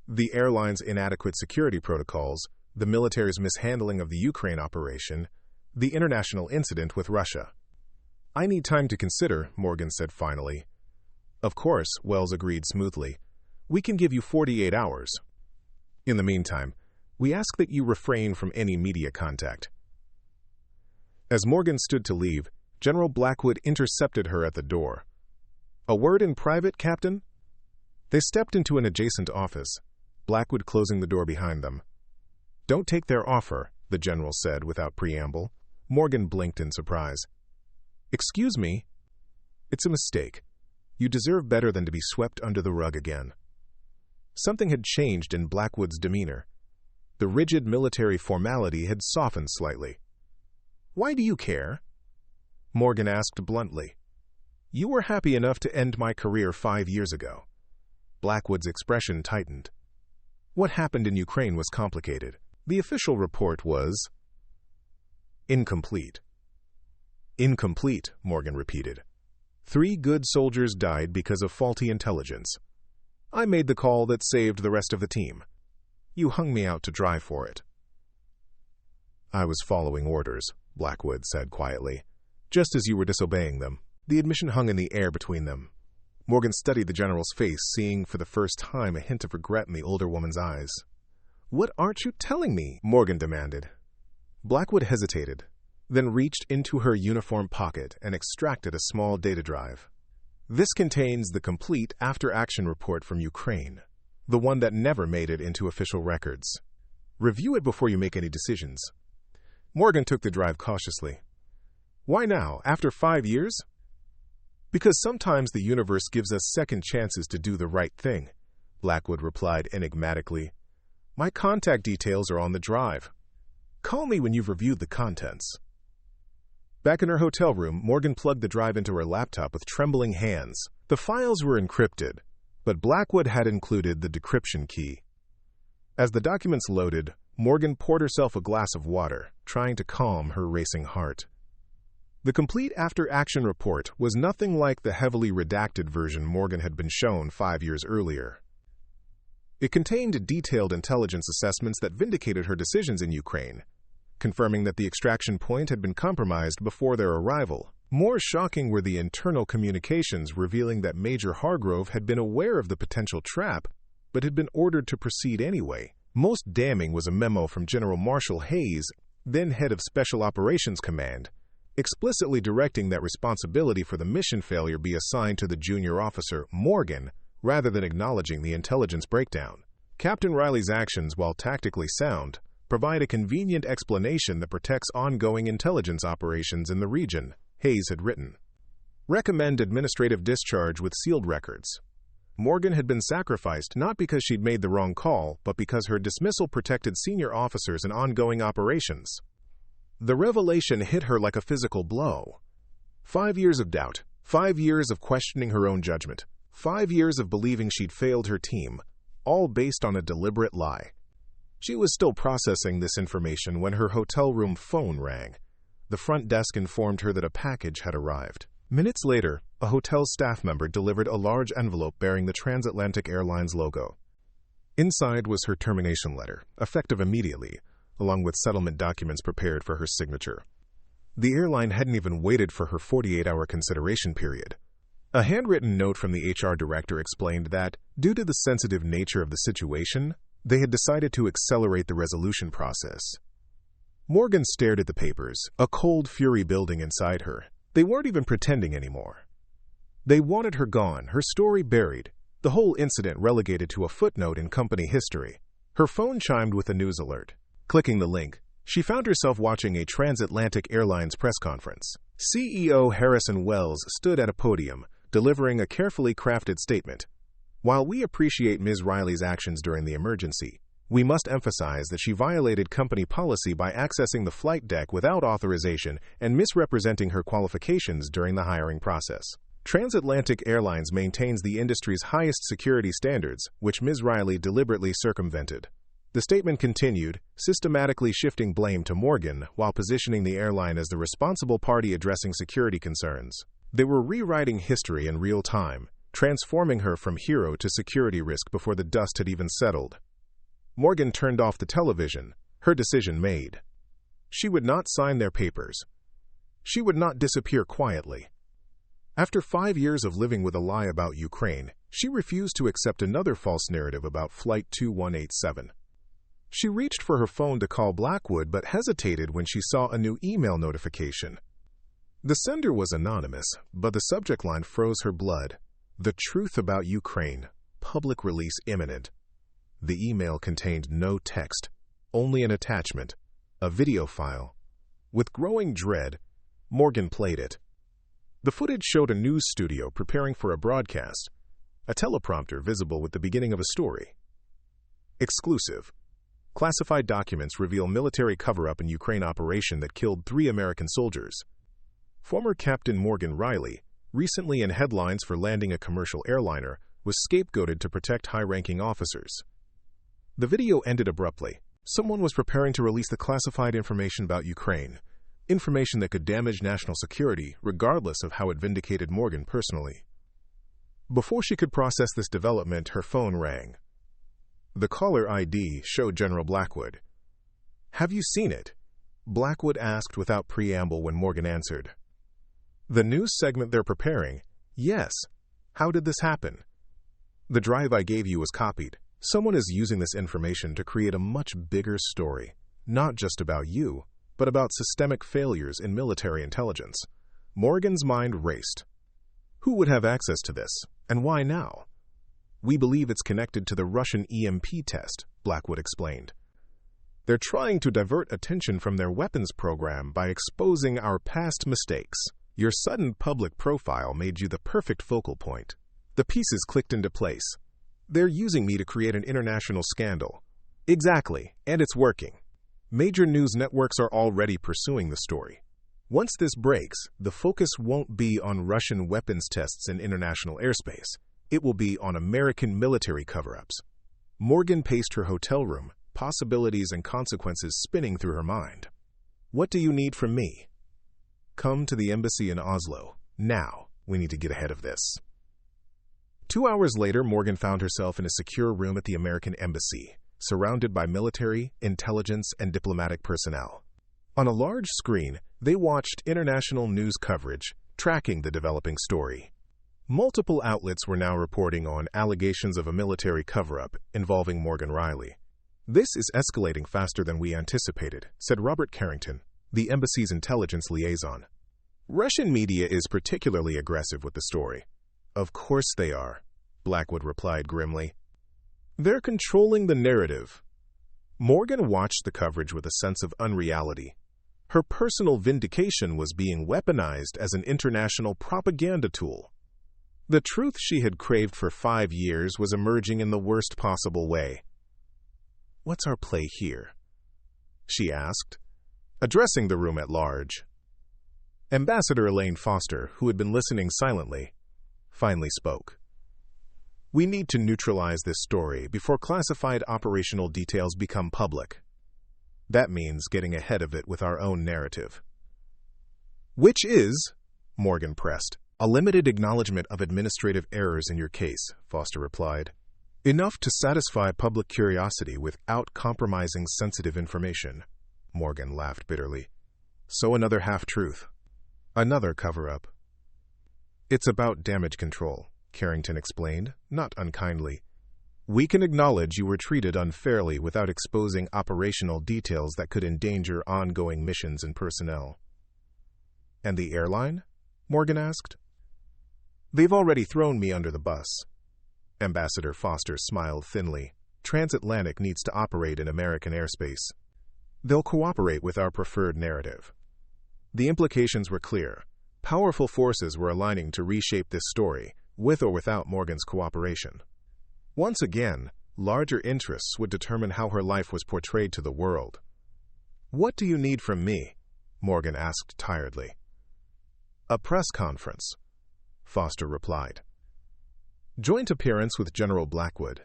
The airline's inadequate security protocols, the military's mishandling of the Ukraine operation, the international incident with Russia. "I need time to consider," Morgan said finally. "Of course," Wells agreed smoothly. "We can give you 48 hours. In the meantime, we ask that you refrain from any media contact." As Morgan stood to leave, General Blackwood intercepted her at the door. "A word in private, Captain?" They stepped into an adjacent office, Blackwood closing the door behind them. "Don't take their offer," the general said without preamble. Morgan blinked in surprise. "Excuse me?" "It's a mistake. You deserve better than to be swept under the rug again." Something had changed in Blackwood's demeanor. The rigid military formality had softened slightly. "Why do you care?" Morgan asked bluntly. "You were happy enough to end my career 5 years ago." Blackwood's expression tightened. What happened in Ukraine was complicated. The official report was incomplete. "Incomplete," Morgan repeated. 3 good soldiers died because of faulty intelligence. I made the call that saved the rest of the team. You hung me out to dry for it." "I was following orders," Blackwood said quietly, "just as you were disobeying them." The admission hung in the air between them. Morgan studied the general's face, seeing for the first time a hint of regret in the older woman's eyes. "What aren't you telling me?" Morgan demanded. Blackwood hesitated, then reached into her uniform pocket and extracted a small data drive. "This contains the complete after-action report from Ukraine, the one that never made it into official records. Review it before you make any decisions." Morgan took the drive cautiously. "Why now, after 5 years?" "Because sometimes the universe gives us second chances to do the right thing," Blackwood replied enigmatically. "My contact details are on the drive. Call me when you've reviewed the contents." Back in her hotel room, Morgan plugged the drive into her laptop with trembling hands. The files were encrypted, but Blackwood had included the decryption key. As the documents loaded, Morgan poured herself a glass of water, trying to calm her racing heart. The complete after-action report was nothing like the heavily redacted version Morgan had been shown 5 years earlier. It contained detailed intelligence assessments that vindicated her decisions in Ukraine, confirming that the extraction point had been compromised before their arrival. More shocking were the internal communications revealing that Major Hargrove had been aware of the potential trap, but had been ordered to proceed anyway. Most damning was a memo from General Marshal Hayes, then head of Special Operations Command, explicitly directing that responsibility for the mission failure be assigned to the junior officer, Morgan, rather than acknowledging the intelligence breakdown. Captain Riley's actions, while tactically sound, provide a convenient explanation that protects ongoing intelligence operations in the region, Hayes had written. Recommend administrative discharge with sealed records. Morgan had been sacrificed not because she'd made the wrong call, but because her dismissal protected senior officers in ongoing operations. The revelation hit her like a physical blow. 5 years of doubt, 5 years of questioning her own judgment, 5 years of believing she'd failed her team, all based on a deliberate lie. She was still processing this information when her hotel room phone rang. The front desk informed her that a package had arrived. Minutes later, a hotel staff member delivered a large envelope bearing the TransAtlantic Airlines logo. Inside was her termination letter, effective immediately, along with settlement documents prepared for her signature. The airline hadn't even waited for her 48-hour consideration period. A handwritten note from the HR director explained that, due to the sensitive nature of the situation, they had decided to accelerate the resolution process. Morgan stared at the papers, a cold fury building inside her. They weren't even pretending anymore. They wanted her gone, her story buried, the whole incident relegated to a footnote in company history. Her phone chimed with a news alert. Clicking the link, she found herself watching a TransAtlantic Airlines press conference. CEO Harrison Wells stood at a podium, delivering a carefully crafted statement. While we appreciate Ms. Riley's actions during the emergency, we must emphasize that she violated company policy by accessing the flight deck without authorization and misrepresenting her qualifications during the hiring process. TransAtlantic Airlines maintains the industry's highest security standards, which Ms. Riley deliberately circumvented. The statement continued, systematically shifting blame to Morgan while positioning the airline as the responsible party addressing security concerns. They were rewriting history in real time, transforming her from hero to security risk before the dust had even settled. Morgan turned off the television, her decision made. She would not sign their papers. She would not disappear quietly. After 5 years of living with a lie about Ukraine, she refused to accept another false narrative about Flight 2187. She reached for her phone to call Blackwood but hesitated when she saw a new email notification. The sender was anonymous, but the subject line froze her blood. The truth about Ukraine. Public release imminent. The email contained no text, only an attachment, a video file. With growing dread, Morgan played it. The footage showed a news studio preparing for a broadcast, a teleprompter visible with the beginning of a story. Exclusive. Classified documents reveal military cover-up in Ukraine operation that killed 3 American soldiers. Former Captain Morgan Riley, recently in headlines for landing a commercial airliner, was scapegoated to protect high-ranking officers. The video ended abruptly. Someone was preparing to release the classified information about Ukraine, information that could damage national security, regardless of how it vindicated Morgan personally. Before she could process this development, her phone rang. The caller ID showed General Blackwood. "Have you seen it?" Blackwood asked without preamble when Morgan answered. "The news segment they're preparing? Yes. How did this happen?" "The drive I gave you was copied. Someone is using this information to create a much bigger story, not just about you, but about systemic failures in military intelligence." Morgan's mind raced. Who would have access to this, and why now? "We believe it's connected to the Russian EMP test," Blackwood explained. "They're trying to divert attention from their weapons program by exposing our past mistakes. Your sudden public profile made you the perfect focal point." The pieces clicked into place. "They're using me to create an international scandal." "Exactly, and it's working." Major news networks are already pursuing the story. Once this breaks, the focus won't be on Russian weapons tests in international airspace. It will be on American military cover-ups. Morgan paced her hotel room, possibilities and consequences spinning through her mind. "What do you need from me?" "Come to the embassy in Oslo. Now, we need to get ahead of this." 2 hours later, Morgan found herself in a secure room at the American embassy, surrounded by military, intelligence, and diplomatic personnel. On a large screen, they watched international news coverage, tracking the developing story. Multiple outlets were now reporting on allegations of a military cover-up involving Morgan Riley. "This is escalating faster than we anticipated," said Robert Carrington, the embassy's intelligence liaison. "Russian media is particularly aggressive with the story." "Of course they are," Blackwood replied grimly. "They're controlling the narrative." Morgan watched the coverage with a sense of unreality. Her personal vindication was being weaponized as an international propaganda tool. The truth she had craved for 5 years was emerging in the worst possible way. "What's our play here?" she asked, addressing the room at large. Ambassador Elaine Foster, who had been listening silently, finally spoke. "We need to neutralize this story before classified operational details become public. That means getting ahead of it with our own narrative." "Which is," Morgan pressed. "A limited acknowledgement of administrative errors in your case," Foster replied. "Enough to satisfy public curiosity without compromising sensitive information." Morgan laughed bitterly. "So another half-truth. Another cover-up." "It's about damage control," Carrington explained, not unkindly. We can acknowledge you were treated unfairly without exposing operational details that could endanger ongoing missions and personnel. And the airline? Morgan asked. They've already thrown me under the bus. Ambassador Foster smiled thinly. TransAtlantic needs to operate in American airspace. They'll cooperate with our preferred narrative. The implications were clear. Powerful forces were aligning to reshape this story, with or without Morgan's cooperation. Once again, larger interests would determine how her life was portrayed to the world. What do you need from me? Morgan asked tiredly. A press conference, Foster replied. Joint appearance with General Blackwood.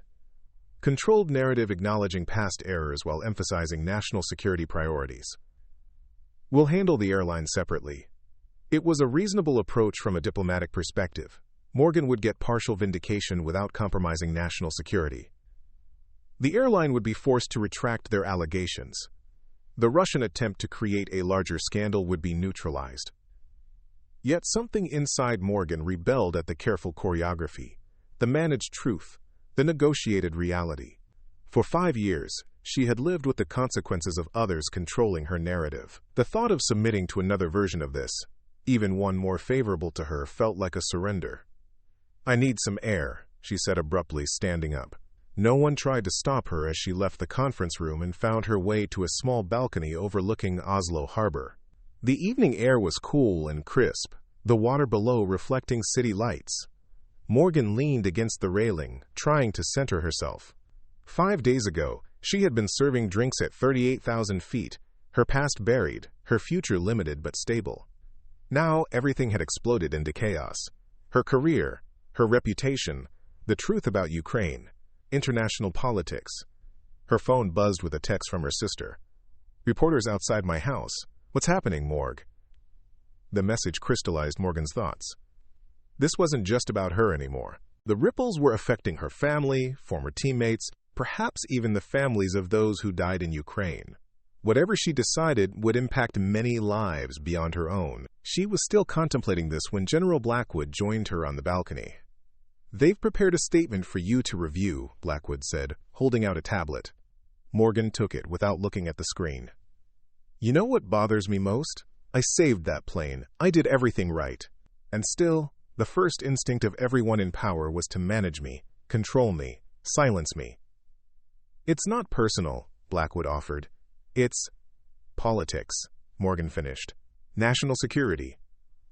Controlled narrative acknowledging past errors while emphasizing national security priorities. We'll handle the airline separately. It was a reasonable approach from a diplomatic perspective. Morgan would get partial vindication without compromising national security. The airline would be forced to retract their allegations. The Russian attempt to create a larger scandal would be neutralized. Yet something inside Morgan rebelled at the careful choreography, the managed truth, the negotiated reality. For 5 years, she had lived with the consequences of others controlling her narrative. The thought of submitting to another version of this, even one more favorable to her, felt like a surrender. I need some air, she said abruptly, standing up. No one tried to stop her as she left the conference room and found her way to a small balcony overlooking Oslo harbor. The evening air was cool and crisp, the water below reflecting city lights. Morgan leaned against the railing, trying to center herself. 5 days ago, she had been serving drinks at 38,000 feet, her past buried, her future limited but stable. Now everything had exploded into chaos. Her career, her reputation, the truth about Ukraine, international politics. Her phone buzzed with a text from her sister. Reporters outside my house. What's happening, Morg? The message crystallized Morgan's thoughts. This wasn't just about her anymore. The ripples were affecting her family, former teammates, perhaps even the families of those who died in Ukraine. Whatever she decided would impact many lives beyond her own. She was still contemplating this when General Blackwood joined her on the balcony. They've prepared a statement for you to review, Blackwood said, holding out a tablet. Morgan took it without looking at the screen. You know what bothers me most? I saved that plane. I did everything right. And still, the first instinct of everyone in power was to manage me, control me, silence me. It's not personal, Blackwood offered. It's politics, Morgan finished. National security,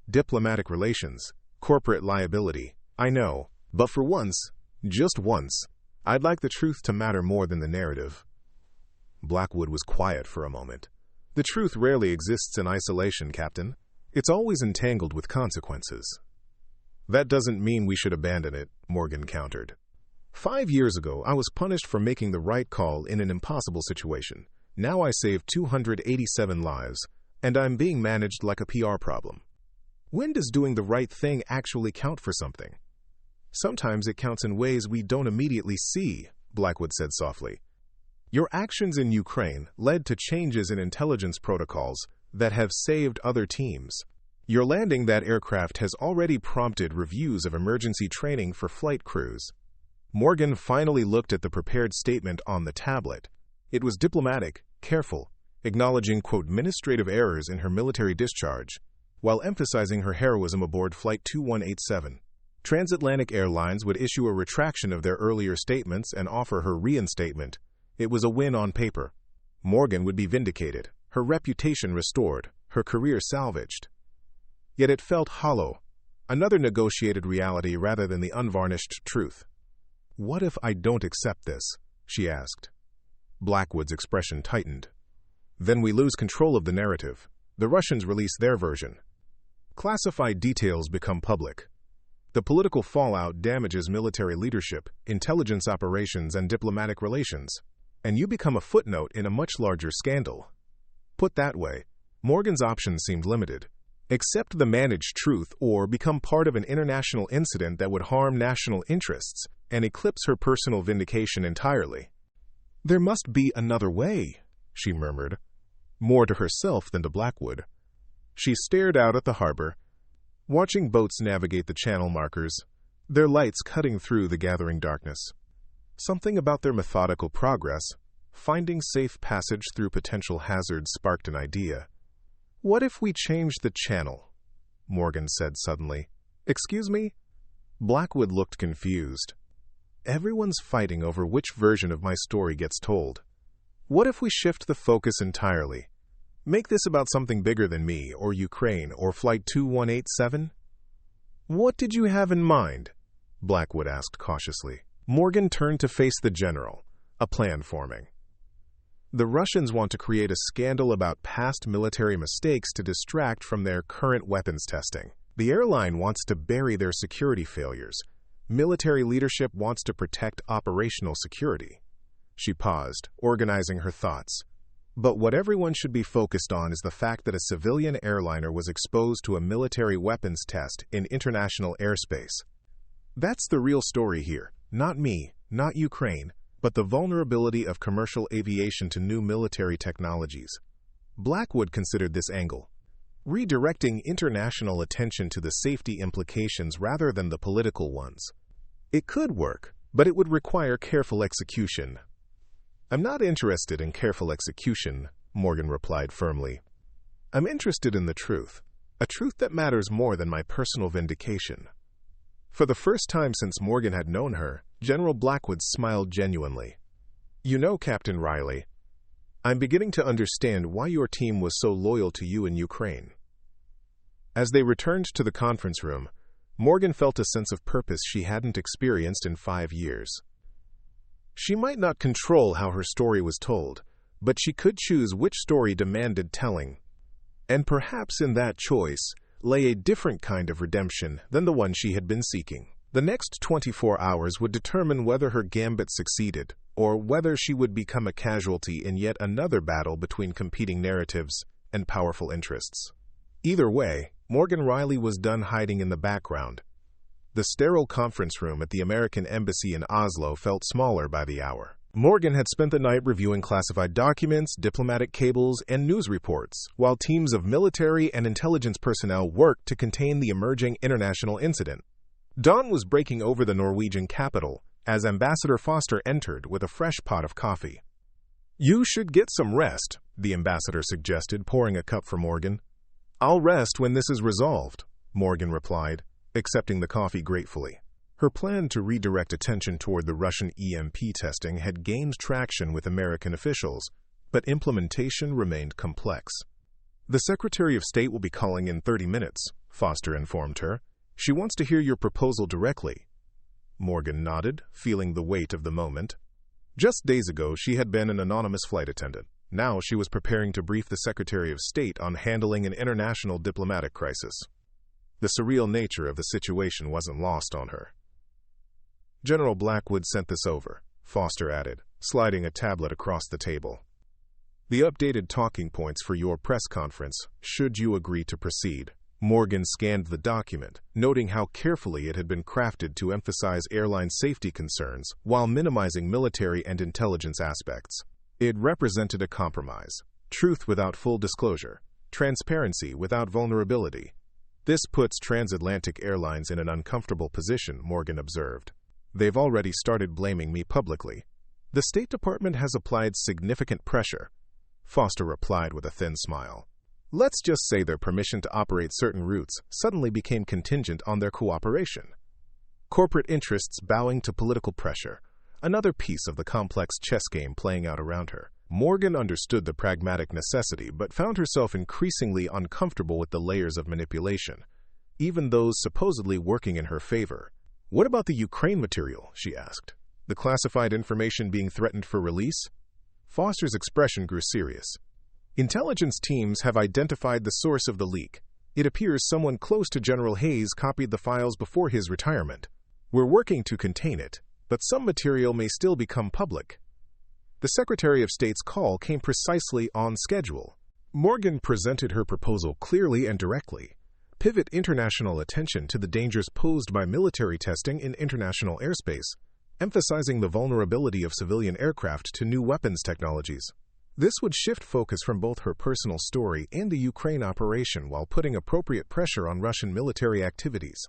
diplomatic relations, corporate liability. I know, but for once, just once, I'd like the truth to matter more than the narrative. Blackwood was quiet for a moment. The truth rarely exists in isolation, Captain. It's always entangled with consequences. That doesn't mean we should abandon it, Morgan countered. 5 years ago, I was punished for making the right call in an impossible situation. Now I saved 287 lives, and I'm being managed like a PR problem. When does doing the right thing actually count for something? Sometimes it counts in ways we don't immediately see, Blackwood said softly. Your actions in Ukraine led to changes in intelligence protocols that have saved other teams. Your landing that aircraft has already prompted reviews of emergency training for flight crews. Morgan finally looked at the prepared statement on the tablet. It was diplomatic, careful, acknowledging, quote, administrative errors in her military discharge, while emphasizing her heroism aboard Flight 2187. TransAtlantic Airlines would issue a retraction of their earlier statements and offer her reinstatement. It was a win on paper. Morgan would be vindicated, her reputation restored, her career salvaged. Yet it felt hollow, another negotiated reality rather than the unvarnished truth. What if I don't accept this? She asked. Blackwood's expression tightened. Then we lose control of the narrative. The Russians release their version. Classified details become public. The political fallout damages military leadership, intelligence operations, and diplomatic relations, and you become a footnote in a much larger scandal. Put that way, Morgan's options seemed limited. Accept the managed truth or become part of an international incident that would harm national interests and eclipse her personal vindication entirely. There must be another way, she murmured, more to herself than to Blackwood. She stared out at the harbor, watching boats navigate the channel markers, their lights cutting through the gathering darkness. Something about their methodical progress, finding safe passage through potential hazards, sparked an idea. "What if we changed the channel?" Morgan said suddenly. "Excuse me?" Blackwood looked confused. "Everyone's fighting over which version of my story gets told. What if we shift the focus entirely? Make this about something bigger than me, or Ukraine, or Flight 2187? "What did you have in mind?" Blackwood asked cautiously. Morgan turned to face the general, a plan forming. "The Russians want to create a scandal about past military mistakes to distract from their current weapons testing. The airline wants to bury their security failures. Military leadership wants to protect operational security." She paused, organizing her thoughts. "But what everyone should be focused on is the fact that a civilian airliner was exposed to a military weapons test in international airspace. That's the real story here. Not me, not Ukraine, but the vulnerability of commercial aviation to new military technologies." Blackwood considered this angle, redirecting international attention to the safety implications rather than the political ones. It could work, but it would require careful execution. "I'm not interested in careful execution," Morgan replied firmly. "I'm interested in the truth, a truth that matters more than my personal vindication." For the first time since Morgan had known her, General Blackwood smiled genuinely. "You know, Captain Riley, I'm beginning to understand why your team was so loyal to you in Ukraine." As they returned to the conference room, Morgan felt a sense of purpose she hadn't experienced in 5 years. She might not control how her story was told, but she could choose which story demanded telling. And perhaps in that choice lay a different kind of redemption than the one she had been seeking. The next 24 hours would determine whether her gambit succeeded, or whether she would become a casualty in yet another battle between competing narratives and powerful interests. Either way, Morgan Riley was done hiding in the background. The sterile conference room at the American Embassy in Oslo felt smaller by the hour. Morgan had spent the night reviewing classified documents, diplomatic cables, and news reports, while teams of military and intelligence personnel worked to contain the emerging international incident. Dawn was breaking over the Norwegian capital as Ambassador Foster entered with a fresh pot of coffee. "You should get some rest," the ambassador suggested, pouring a cup for Morgan. "I'll rest when this is resolved," Morgan replied, accepting the coffee gratefully. Her plan to redirect attention toward the Russian EMP testing had gained traction with American officials, but implementation remained complex. "The Secretary of State will be calling in 30 minutes, Foster informed her. "She wants to hear your proposal directly." Morgan nodded, feeling the weight of the moment. Just days ago, she had been an anonymous flight attendant. Now she was preparing to brief the Secretary of State on handling an international diplomatic crisis. The surreal nature of the situation wasn't lost on her. "General Blackwood sent this over," Foster added, sliding a tablet across the table. "The updated talking points for your press conference, should you agree to proceed." Morgan scanned the document, noting how carefully it had been crafted to emphasize airline safety concerns while minimizing military and intelligence aspects. It represented a compromise: truth without full disclosure, transparency without vulnerability. "This puts transatlantic airlines in an uncomfortable position," Morgan observed. "They've already started blaming me publicly. The State Department has applied significant pressure," Foster replied with a thin smile. "Let's just say their permission to operate certain routes suddenly became contingent on their cooperation. Corporate interests bowing to political pressure, another piece of the complex chess game playing out around her." Morgan understood the pragmatic necessity, but found herself increasingly uncomfortable with the layers of manipulation, even those supposedly working in her favor. "What about the Ukraine material?" she asked. "The classified information being threatened for release?" Foster's expression grew serious. "Intelligence teams have identified the source of the leak. It appears someone close to General Hayes copied the files before his retirement. We're working to contain it, but some material may still become public." The Secretary of State's call came precisely on schedule. Morgan presented her proposal clearly and directly. Pivot international attention to the dangers posed by military testing in international airspace, emphasizing the vulnerability of civilian aircraft to new weapons technologies. This would shift focus from both her personal story and the Ukraine operation while putting appropriate pressure on Russian military activities.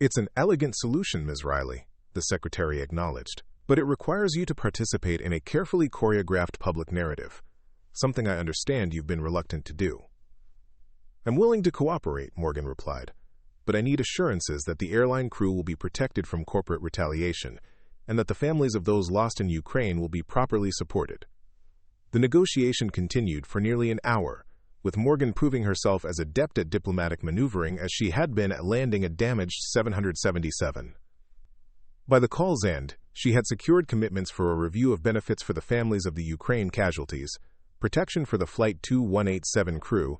"It's an elegant solution, Ms. Riley," the Secretary acknowledged. but it requires you to participate in a carefully choreographed public narrative, something I understand you've been reluctant to do. I'm willing to cooperate, Morgan replied, but I need assurances that the airline crew will be protected from corporate retaliation and that the families of those lost in Ukraine will be properly supported. The negotiation continued for nearly an hour, with Morgan proving herself as adept at diplomatic maneuvering as she had been at landing a damaged 777. By the call's end, she had secured commitments for a review of benefits for the families of the Ukraine casualties, protection for the Flight 2187 crew,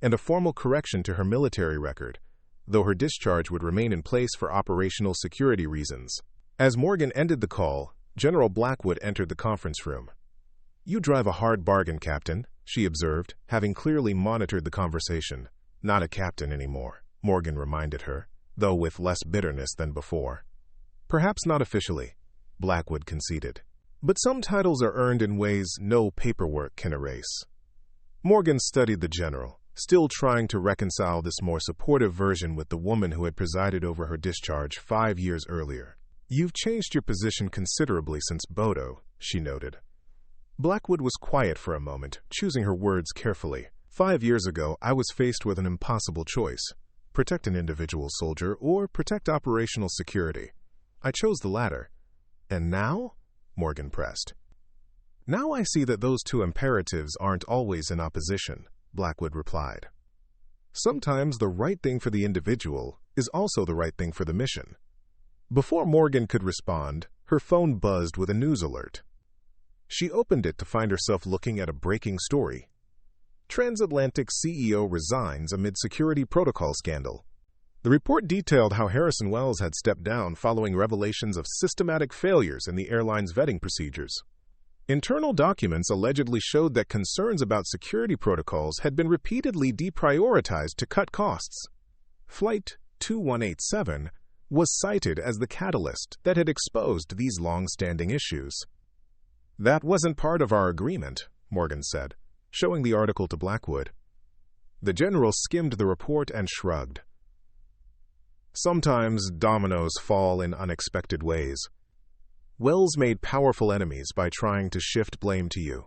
and a formal correction to her military record, though her discharge would remain in place for operational security reasons. As Morgan ended the call, General Blackwood entered the conference room. "You drive a hard bargain, Captain," she observed, having clearly monitored the conversation. "Not a captain anymore," Morgan reminded her, though with less bitterness than before. "Perhaps not officially," Blackwood conceded. "But some titles are earned in ways no paperwork can erase." Morgan studied the general, still trying to reconcile this more supportive version with the woman who had presided over her discharge 5 years earlier. "You've changed your position considerably since Bodo," she noted. Blackwood was quiet for a moment, choosing her words carefully. 5 years ago, I was faced with an impossible choice: protect an individual soldier or protect operational security. I chose the latter. And now? Morgan pressed. "Now I see that those two imperatives aren't always in opposition," Blackwood replied. "Sometimes the right thing for the individual is also the right thing for the mission." Before Morgan could respond, her phone buzzed with a news alert. She opened it to find herself looking at a breaking story. TransAtlantic CEO resigns amid security protocol scandal. The report detailed how Harrison Wells had stepped down following revelations of systematic failures in the airline's vetting procedures. Internal documents allegedly showed that concerns about security protocols had been repeatedly deprioritized to cut costs. Flight 2187 was cited as the catalyst that had exposed these long-standing issues. "That wasn't part of our agreement," Morgan said, showing the article to Blackwood. The general skimmed the report and shrugged. "Sometimes dominoes fall in unexpected ways. Wells made powerful enemies by trying to shift blame to you."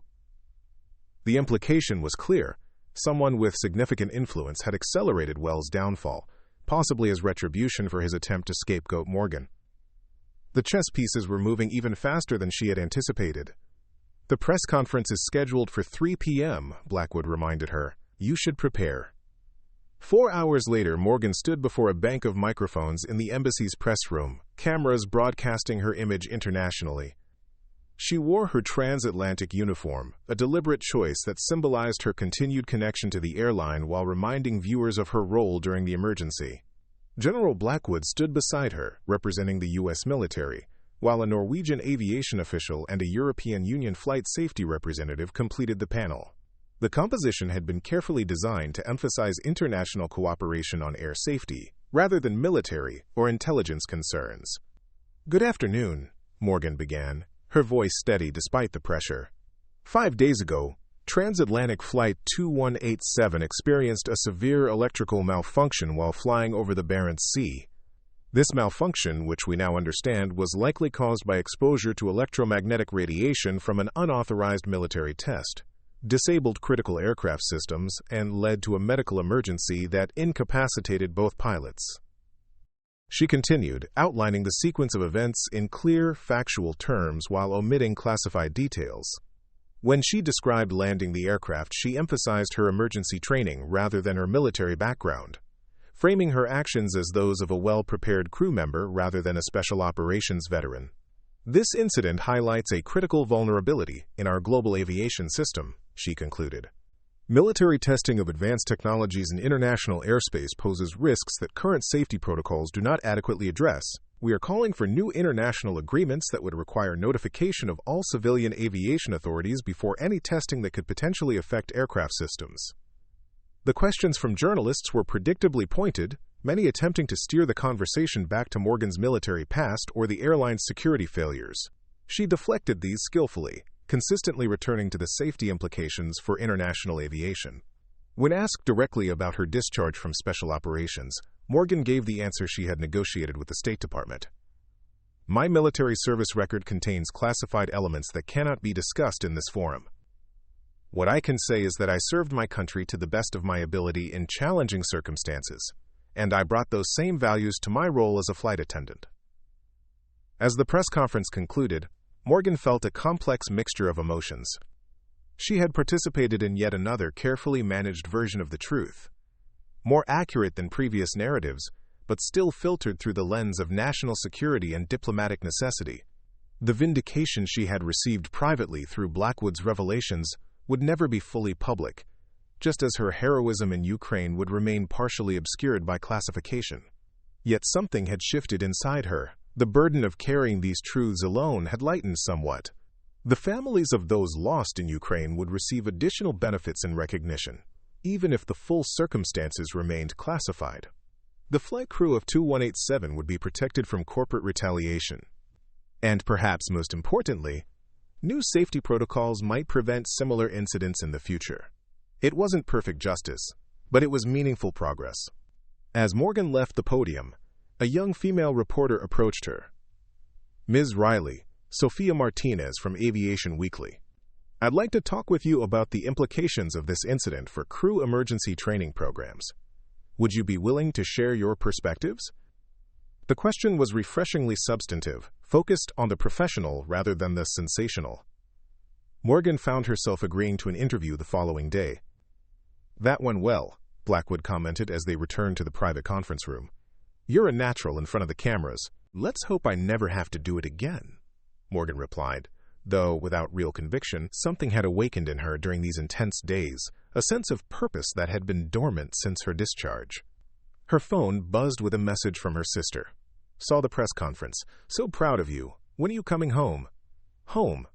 The implication was clear. Someone with significant influence had accelerated Wells' downfall, possibly as retribution for his attempt to scapegoat Morgan. The chess pieces were moving even faster than she had anticipated. "The press conference is scheduled for 3 p.m., Blackwood reminded her. "You should prepare." 4 hours later, Morgan stood before a bank of microphones in the embassy's press room, cameras broadcasting her image internationally. She wore her transatlantic uniform, a deliberate choice that symbolized her continued connection to the airline while reminding viewers of her role during the emergency. General Blackwood stood beside her, representing the U.S. military, while a Norwegian aviation official and a European Union flight safety representative completed the panel. The composition had been carefully designed to emphasize international cooperation on air safety, rather than military or intelligence concerns. "Good afternoon," Morgan began, her voice steady despite the pressure. 5 days ago, TransAtlantic Flight 2187 experienced a severe electrical malfunction while flying over the Barents Sea. This malfunction, which we now understand, was likely caused by exposure to electromagnetic radiation from an unauthorized military test, disabled critical aircraft systems, and led to a medical emergency that incapacitated both pilots. She continued, outlining the sequence of events in clear, factual terms while omitting classified details. When she described landing the aircraft, she emphasized her emergency training rather than her military background, framing her actions as those of a well-prepared crew member rather than a special operations veteran. "This incident highlights a critical vulnerability in our global aviation system," she concluded. "Military testing of advanced technologies in international airspace poses risks that current safety protocols do not adequately address. We are calling for new international agreements that would require notification of all civilian aviation authorities before any testing that could potentially affect aircraft systems." The questions from journalists were predictably pointed, many attempting to steer the conversation back to Morgan's military past or the airline's security failures. She deflected these skillfully, consistently returning to the safety implications for international aviation. When asked directly about her discharge from special operations, Morgan gave the answer she had negotiated with the State Department. My military service record contains classified elements that cannot be discussed in this forum. What I can say is that I served my country to the best of my ability in challenging circumstances, and I brought those same values to my role as a flight attendant. As the press conference concluded, Morgan felt a complex mixture of emotions. She had participated in yet another carefully managed version of the truth, more accurate than previous narratives, but still filtered through the lens of national security and diplomatic necessity. The vindication she had received privately through Blackwood's revelations would never be fully public, just as her heroism in Ukraine would remain partially obscured by classification. Yet something had shifted inside her. The burden of carrying these truths alone had lightened somewhat. The families of those lost in Ukraine would receive additional benefits and recognition, even if the full circumstances remained classified. The flight crew of 2187 would be protected from corporate retaliation. And perhaps most importantly, new safety protocols might prevent similar incidents in the future. It wasn't perfect justice, but it was meaningful progress. As Morgan left the podium, a young female reporter approached her. "Ms. Riley, Sophia Martinez from Aviation Weekly. I'd like to talk with you about the implications of this incident for crew emergency training programs. Would you be willing to share your perspectives?" The question was refreshingly substantive, focused on the professional rather than the sensational. Morgan found herself agreeing to an interview the following day. "That went well," Blackwood commented as they returned to the private conference room. "You're a natural in front of the cameras. Let's hope I never have to do it again," Morgan replied, though without real conviction. Something had awakened in her during these intense days, a sense of purpose that had been dormant since her discharge. Her phone buzzed with a message from her sister. "Saw the press conference. So proud of you. When are you coming home?" Home.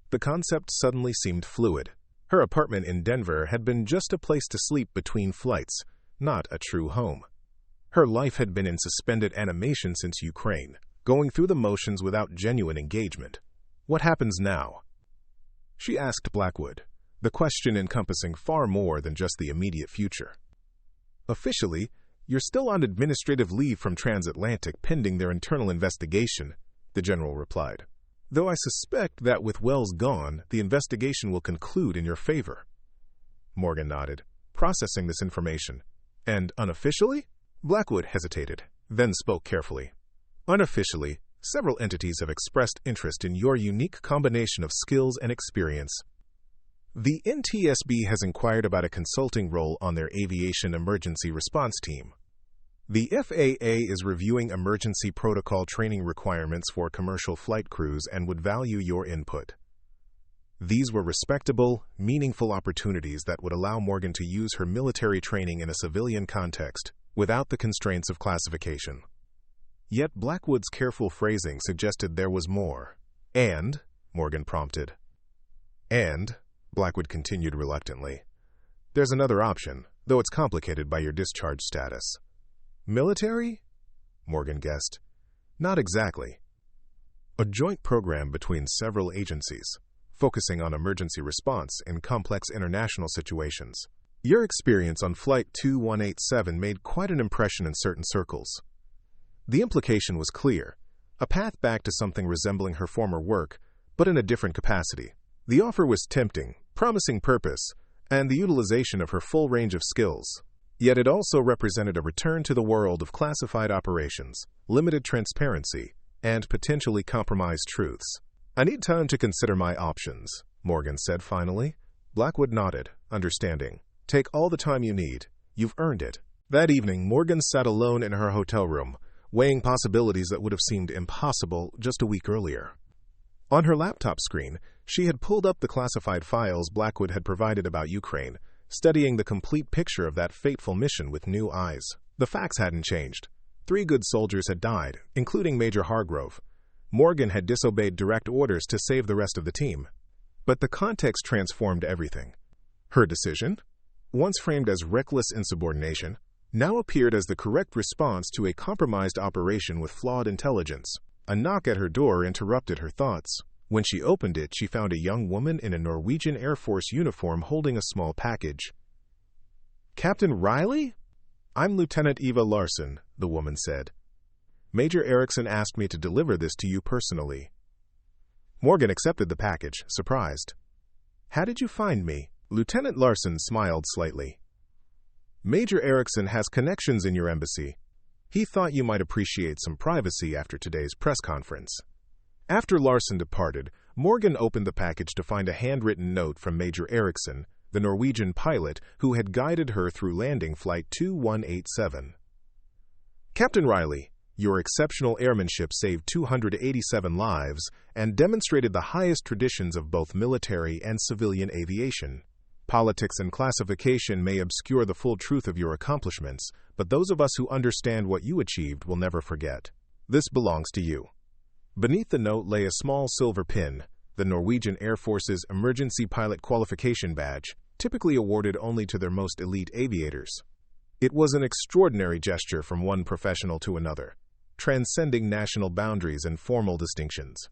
The concept suddenly seemed fluid. Her apartment in Denver had been just a place to sleep between flights, not a true home. Her life had been in suspended animation since Ukraine, going through the motions without genuine engagement. What happens now? She asked Blackwood, the question encompassing far more than just the immediate future. "Officially, you're still on administrative leave from TransAtlantic pending their internal investigation," the general replied. "Though I suspect that with Wells gone, the investigation will conclude in your favor." Morgan nodded, processing this information. "And unofficially?" Blackwood hesitated, then spoke carefully. "Unofficially, several entities have expressed interest in your unique combination of skills and experience. The NTSB has inquired about a consulting role on their aviation emergency response team. The FAA is reviewing emergency protocol training requirements for commercial flight crews and would value your input." These were respectable, meaningful opportunities that would allow Morgan to use her military training in a civilian context, without the constraints of classification. Yet Blackwood's careful phrasing suggested there was more. "And?" Morgan prompted. "And," Blackwood continued reluctantly, "there's another option, though it's complicated by your discharge status." "Military?" Morgan guessed. "Not exactly. A joint program between several agencies, focusing on emergency response in complex international situations. Your experience on Flight 2187 made quite an impression in certain circles." The implication was clear, a path back to something resembling her former work, but in a different capacity. The offer was tempting, promising purpose, and the utilization of her full range of skills. Yet it also represented a return to the world of classified operations, limited transparency, and potentially compromised truths. "I need time to consider my options," Morgan said finally. Blackwood nodded, understanding. "Take all the time you need. You've earned it." That evening, Morgan sat alone in her hotel room, weighing possibilities that would have seemed impossible just a week earlier. On her laptop screen, she had pulled up the classified files Blackwood had provided about Ukraine, studying the complete picture of that fateful mission with new eyes. The facts hadn't changed. 3 good soldiers had died, including Major Hargrove. Morgan had disobeyed direct orders to save the rest of the team. But the context transformed everything. Her decision, once framed as reckless insubordination, now appeared as the correct response to a compromised operation with flawed intelligence. A knock at her door interrupted her thoughts. When she opened it, she found a young woman in a Norwegian Air Force uniform holding a small package. "Captain Riley?" "I'm Lieutenant Eva Larson," the woman said. Major Erickson asked me to deliver this to you personally. Morgan accepted the package, surprised. How did you find me? Lieutenant Larson smiled slightly. Major Erickson has connections in your embassy. He thought you might appreciate some privacy after today's press conference. After Larson departed, Morgan opened the package to find a handwritten note from Major Erickson, the Norwegian pilot who had guided her through landing Flight 2187. Captain Riley, your exceptional airmanship saved 287 lives and demonstrated the highest traditions of both military and civilian aviation. Politics and classification may obscure the full truth of your accomplishments, but those of us who understand what you achieved will never forget. This belongs to you. Beneath the note lay a small silver pin, the Norwegian Air Force's Emergency Pilot Qualification Badge, typically awarded only to their most elite aviators. It was an extraordinary gesture from one professional to another, transcending national boundaries and formal distinctions.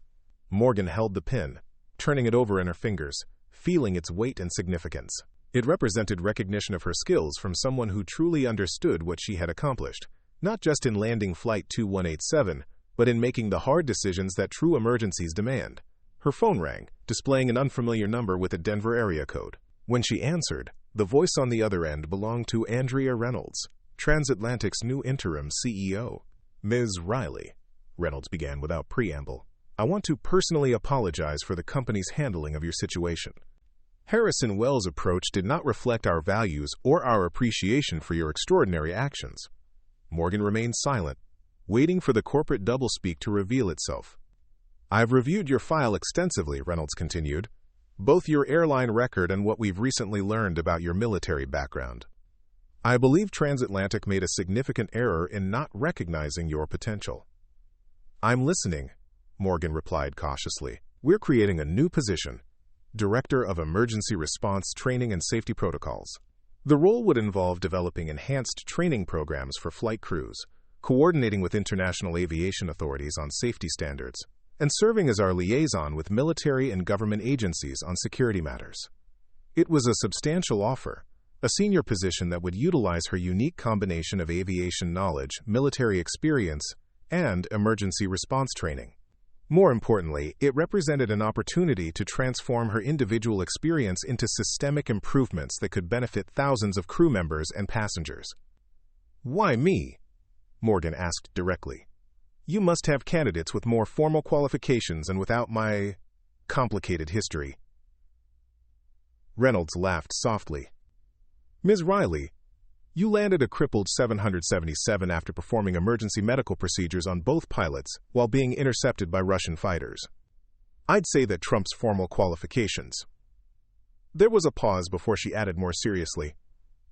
Morgan held the pin, turning it over in her fingers, feeling its weight and significance. It represented recognition of her skills from someone who truly understood what she had accomplished, not just in landing Flight 2187, but in making the hard decisions that true emergencies demand. Her phone rang, displaying an unfamiliar number with a Denver area code. When she answered, the voice on the other end belonged to Andrea Reynolds, TransAtlantic's new interim CEO. Ms. Riley, Reynolds began without preamble, I want to personally apologize for the company's handling of your situation. Harrison Wells' approach did not reflect our values or our appreciation for your extraordinary actions. Morgan remained silent, waiting for the corporate doublespeak to reveal itself. I've reviewed your file extensively, Reynolds continued, both your airline record and what we've recently learned about your military background. I believe TransAtlantic made a significant error in not recognizing your potential. I'm listening, Morgan replied cautiously. We're creating a new position, Director of Emergency Response Training and Safety Protocols. The role would involve developing enhanced training programs for flight crews, coordinating with international aviation authorities on safety standards, and serving as our liaison with military and government agencies on security matters. It was a substantial offer, a senior position that would utilize her unique combination of aviation knowledge, military experience, and emergency response training. More importantly, it represented an opportunity to transform her individual experience into systemic improvements that could benefit thousands of crew members and passengers. Why me? Morgan asked directly. You must have candidates with more formal qualifications and without my complicated history. Reynolds laughed softly. Ms. Riley, you landed a crippled 777 after performing emergency medical procedures on both pilots while being intercepted by Russian fighters. I'd say that trumps formal qualifications. There was a pause before she added more seriously.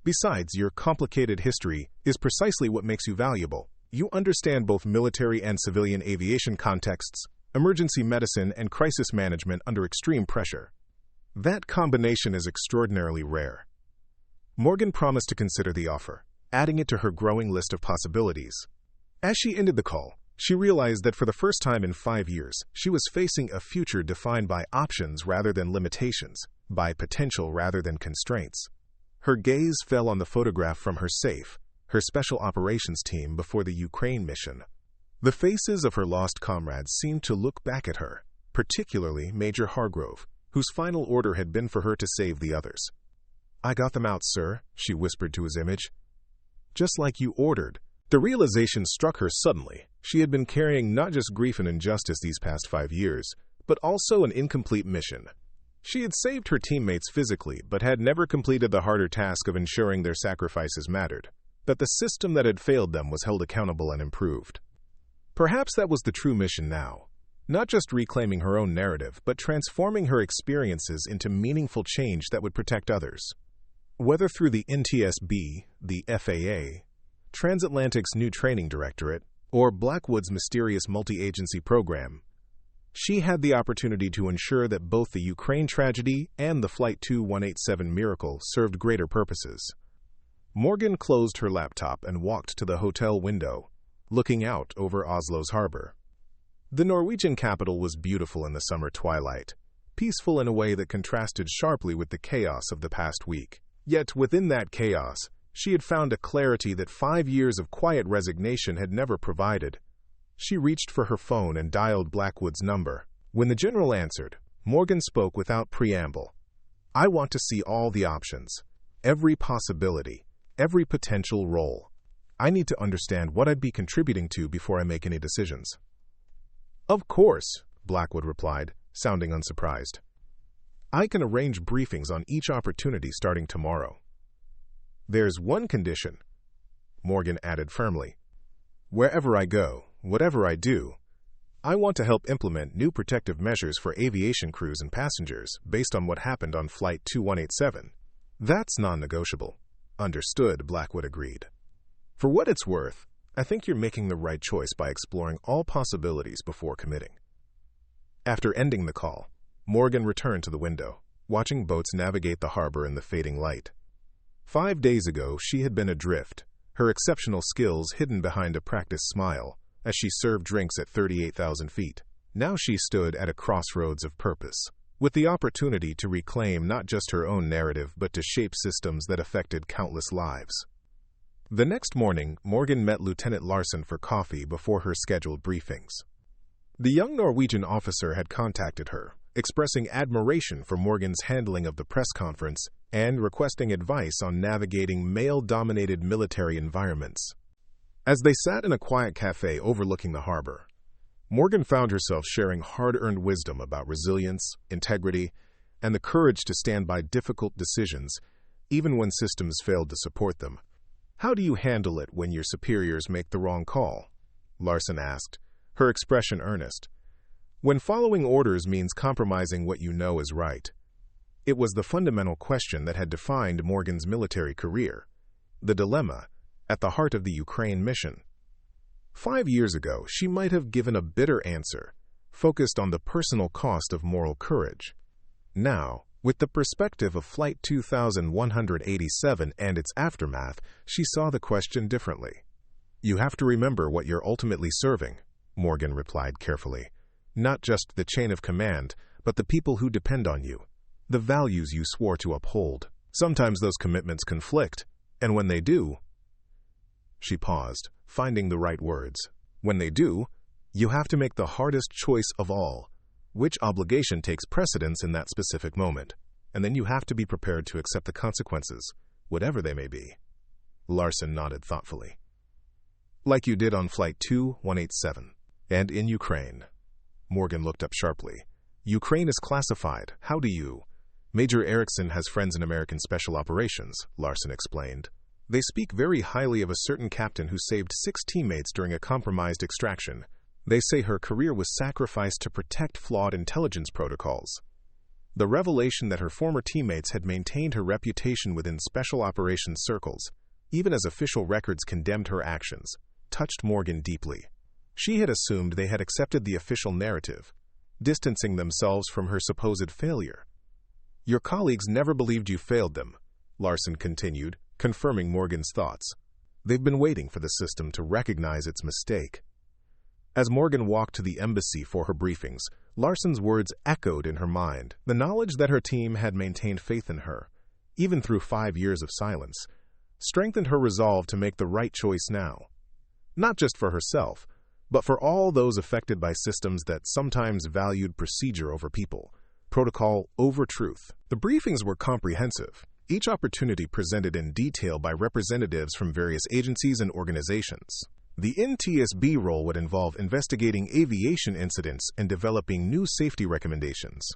Besides, your complicated history is precisely what makes you valuable. You understand both military and civilian aviation contexts, emergency medicine, and crisis management under extreme pressure. That combination is extraordinarily rare. Morgan promised to consider the offer, adding it to her growing list of possibilities. As she ended the call, she realized that for the first time in 5 years, she was facing a future defined by options rather than limitations, by potential rather than constraints. Her gaze fell on the photograph from her safe, her special operations team before the Ukraine mission. The faces of her lost comrades seemed to look back at her, particularly Major Hargrove, whose final order had been for her to save the others. I got them out, sir, she whispered to his image. Just like you ordered. The realization struck her suddenly. She had been carrying not just grief and injustice these past 5 years, but also an incomplete mission. She had saved her teammates physically, but had never completed the harder task of ensuring their sacrifices mattered, that the system that had failed them was held accountable and improved. Perhaps that was the true mission now. Not just reclaiming her own narrative, but transforming her experiences into meaningful change that would protect others. Whether through the NTSB, the FAA, TransAtlantic's new training directorate, or Blackwood's mysterious multi-agency program, she had the opportunity to ensure that both the Ukraine tragedy and the Flight 2187 miracle served greater purposes. Morgan closed her laptop and walked to the hotel window, looking out over Oslo's harbor. The Norwegian capital was beautiful in the summer twilight, peaceful in a way that contrasted sharply with the chaos of the past week. Yet within that chaos, she had found a clarity that 5 years of quiet resignation had never provided, She reached for her phone and dialed Blackwood's number. When the general answered, Morgan spoke without preamble. "I want to see all the options, every possibility, every potential role. I need to understand what I'd be contributing to before I make any decisions." "Of course," Blackwood replied, sounding unsurprised. "I can arrange briefings on each opportunity starting tomorrow." "There's one condition," Morgan added firmly. "Wherever I go, whatever I do, I want to help implement new protective measures for aviation crews and passengers based on what happened on Flight 2187. That's non-negotiable." "Understood," Blackwood agreed. "For what it's worth, I think you're making the right choice by exploring all possibilities before committing." After ending the call, Morgan returned to the window, watching boats navigate the harbor in the fading light. 5 days ago, she had been adrift, her exceptional skills hidden behind a practiced smile, as she served drinks at 38,000 feet. Now she stood at a crossroads of purpose, with the opportunity to reclaim not just her own narrative but to shape systems that affected countless lives. The next morning, Morgan met Lieutenant Larson for coffee before her scheduled briefings. The young Norwegian officer had contacted her, expressing admiration for Morgan's handling of the press conference and requesting advice on navigating male-dominated military environments. As they sat in a quiet cafe overlooking the harbor, Morgan found herself sharing hard-earned wisdom about resilience, integrity, and the courage to stand by difficult decisions, even when systems failed to support them. "How do you handle it when your superiors make the wrong call?" Larson asked, her expression earnest. "When following orders means compromising what you know is right." It was the fundamental question that had defined Morgan's military career, the dilemma at the heart of the Ukraine mission. 5 years ago, she might have given a bitter answer, focused on the personal cost of moral courage. Now, with the perspective of Flight 2187 and its aftermath, she saw the question differently. "You have to remember what you're ultimately serving," Morgan replied carefully. "Not just the chain of command, but the people who depend on you, the values you swore to uphold. Sometimes those commitments conflict, and when they do—" She paused, finding the right words. "When they do, you have to make the hardest choice of all. Which obligation takes precedence in that specific moment? And then you have to be prepared to accept the consequences, whatever they may be." Larson nodded thoughtfully. "Like you did on Flight 2187, and in Ukraine." Morgan looked up sharply. "Ukraine is classified. How do you—" "Major Erickson has friends in American Special Operations," Larson explained. "They speak very highly of a certain captain who saved 6 teammates during a compromised extraction. They say her career was sacrificed to protect flawed intelligence protocols. The revelation that her former teammates had maintained her reputation within special operations circles, even as official records condemned her actions, touched Morgan deeply. She had assumed they had accepted the official narrative, distancing themselves from her supposed failure. "Your colleagues never believed you failed them," Larson continued, confirming Morgan's thoughts. "They've been waiting for the system to recognize its mistake." As Morgan walked to the embassy for her briefings, Larson's words echoed in her mind. The knowledge that her team had maintained faith in her, even through 5 years of silence, strengthened her resolve to make the right choice now. Not just for herself, but for all those affected by systems that sometimes valued procedure over people, protocol over truth. The briefings were comprehensive, each opportunity presented in detail by representatives from various agencies and organizations. The NTSB role would involve investigating aviation incidents and developing new safety recommendations.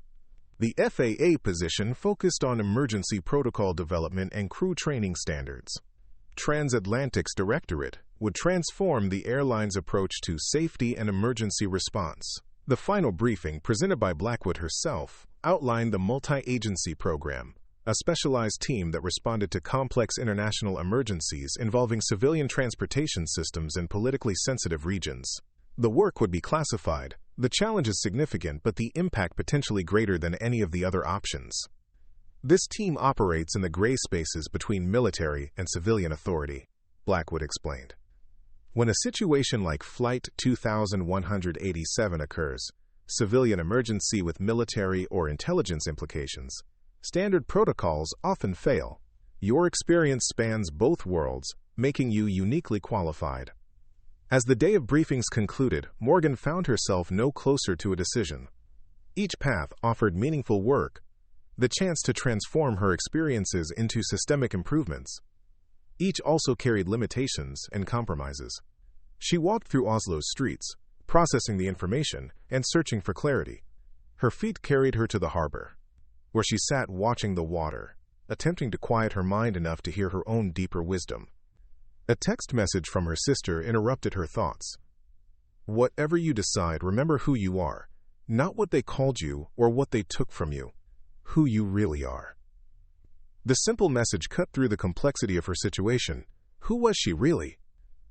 The FAA position focused on emergency protocol development and crew training standards. TransAtlantic's directorate would transform the airline's approach to safety and emergency response. The final briefing, presented by Blackwood herself, outlined the multi-agency program, a specialized team that responded to complex international emergencies involving civilian transportation systems in politically sensitive regions. The work would be classified. The challenge is significant, but the impact potentially greater than any of the other options. This team operates in the gray spaces between military and civilian authority, Blackwood explained. When a situation like Flight 2187 occurs, civilian emergency with military or intelligence implications, standard protocols often fail. Your experience spans both worlds, making you uniquely qualified. As the day of briefings concluded, Morgan found herself no closer to a decision. Each path offered meaningful work, the chance to transform her experiences into systemic improvements. Each also carried limitations and compromises. She walked through Oslo's streets, processing the information and searching for clarity. Her feet carried her to the harbor, where she sat watching the water, attempting to quiet her mind enough to hear her own deeper wisdom. A text message from her sister interrupted her thoughts. "Whatever you decide, remember who you are, not what they called you or what they took from you, who you really are." The simple message cut through the complexity of her situation. Who was she really?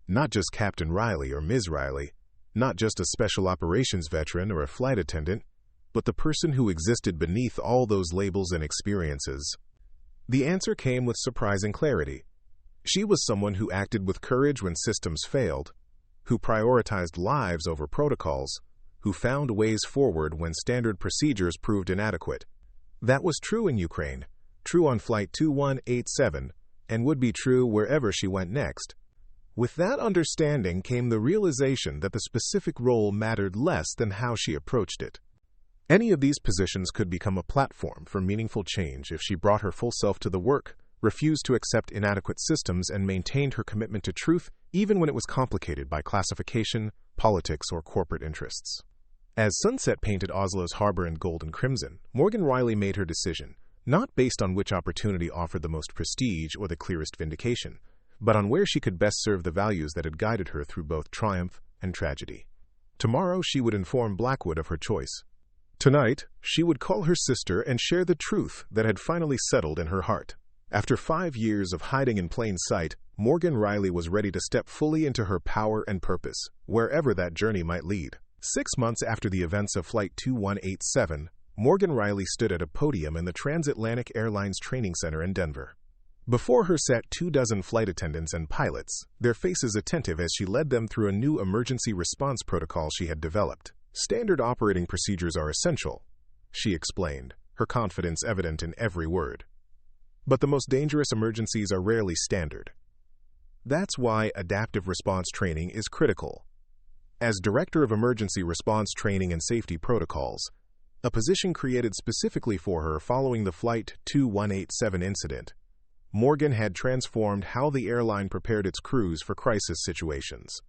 Not just Captain Riley or Ms. Riley, not just a special operations veteran or a flight attendant, but the person who existed beneath all those labels and experiences. The answer came with surprising clarity. She was someone who acted with courage when systems failed, who prioritized lives over protocols, who found ways forward when standard procedures proved inadequate. That was true in Ukraine, true on Flight 2187, and would be true wherever she went next. With that understanding came the realization that the specific role mattered less than how she approached it. Any of these positions could become a platform for meaningful change if she brought her full self to the work, refused to accept inadequate systems, and maintained her commitment to truth even when it was complicated by classification, politics, or corporate interests. As sunset painted Oslo's harbor in gold and crimson, Morgan Riley made her decision, not based on which opportunity offered the most prestige or the clearest vindication, but on where she could best serve the values that had guided her through both triumph and tragedy. Tomorrow she would inform Blackwood of her choice. Tonight, she would call her sister and share the truth that had finally settled in her heart. After 5 years of hiding in plain sight, Morgan Riley was ready to step fully into her power and purpose, wherever that journey might lead. 6 months after the events of Flight 2187, Morgan Riley stood at a podium in the TransAtlantic Airlines Training Center in Denver. Before her sat 24 flight attendants and pilots, their faces attentive as she led them through a new emergency response protocol she had developed. "Standard operating procedures are essential," she explained, her confidence evident in every word. "But the most dangerous emergencies are rarely standard. That's why adaptive response training is critical." As Director of Emergency Response Training and Safety Protocols, a position created specifically for her following the Flight 2187 incident, Morgan had transformed how the airline prepared its crews for crisis situations.